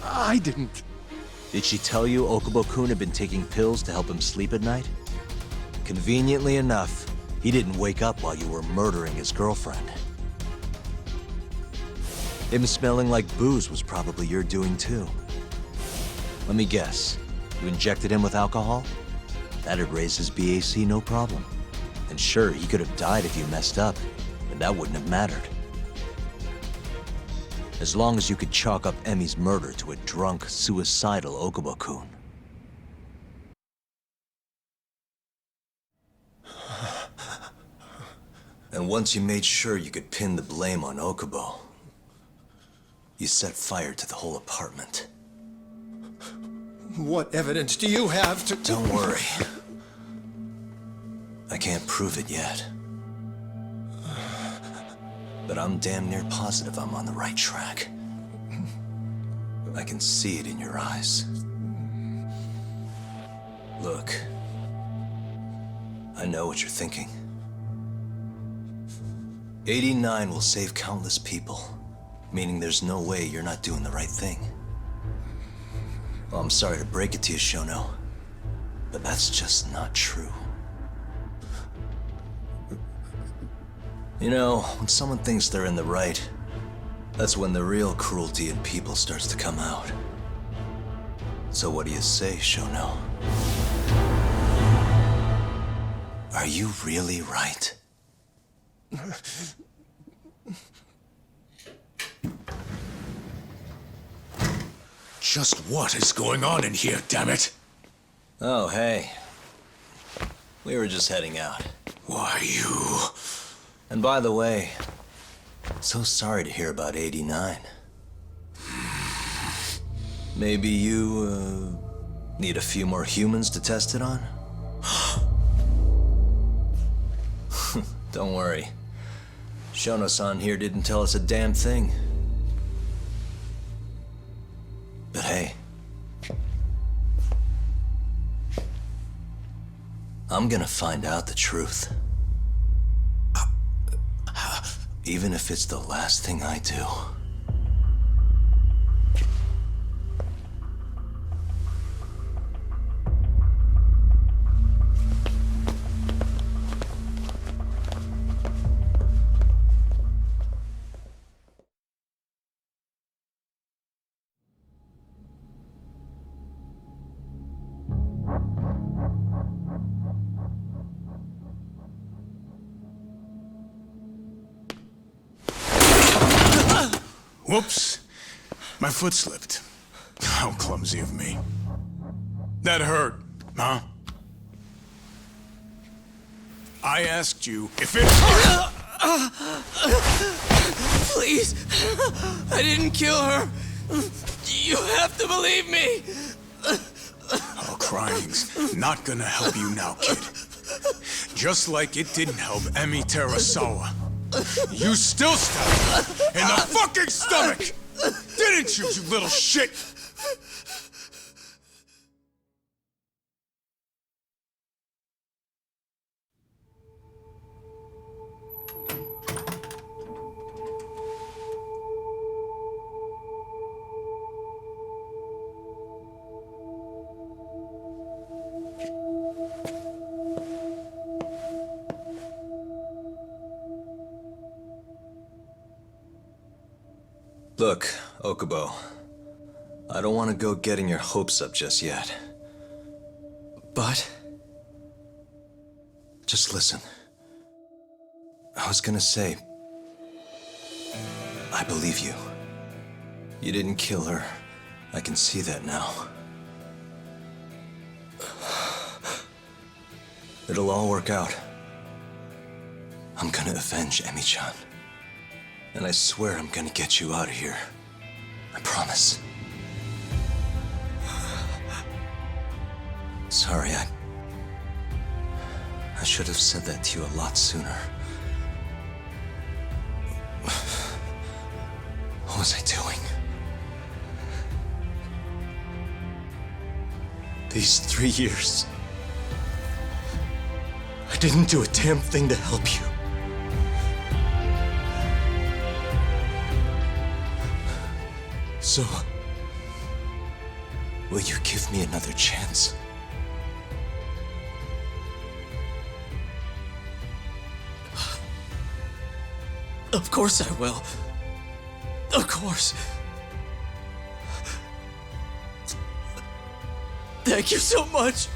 I didn't. Did she tell you Okubo-kun had been taking pills to help him sleep at night? Conveniently enough, he didn't wake up while you were murdering his girlfriend. Him smelling like booze was probably your doing too. Let me guess, you injected him with alcohol? That'd raise his BAC no problem. And sure, he could have died if you messed up, but that wouldn't have mattered. As long as you could chalk up Emi's murder to a drunk, suicidal Okubo-kun. And once you made sure you could pin the blame on Okubo, you set fire to the whole apartment. What evidence do you have to... Don't worry. I can't prove it yet. But I'm damn near positive I'm on the right track. I can see it in your eyes. Look. I know what you're thinking. 89 will save countless people. Meaning there's no way you're not doing the right thing. Well, I'm sorry to break it to you, Shono, but that's just not true. You know, when someone thinks they're in the right, that's when the real cruelty in people starts to come out. So what do you say, Shono? Are you really right? Just what is going on in here, damn it? Oh, hey. We were just heading out. Why, you... And by the way, so sorry to hear about 89. Maybe you, need a few more humans to test it on? Don't worry. Shono-san here didn't tell us a damn thing. But hey, I'm gonna find out the truth. Even if it's the last thing I do. Whoops. My foot slipped. How clumsy of me. That hurt, huh? I asked you if it hurt! Please! I didn't kill her! You have to believe me! Oh, crying's not gonna help you now, kid. Just like it didn't help Emi Terasawa. You still stabbed her in the fucking stomach! Didn't you, you little shit? Look, Okubo. I don't want to go getting your hopes up just yet. But? Just listen. I was gonna say, I believe you. You didn't kill her. I can see that now. It'll all work out. I'm gonna avenge Emi-chan. And I swear I'm gonna get you out of here. I promise. Sorry, I should have said that to you a lot sooner. What was I doing? These 3 years, I didn't do a damn thing to help you. So, will you give me another chance? Of course I will. Of course. Thank you so much.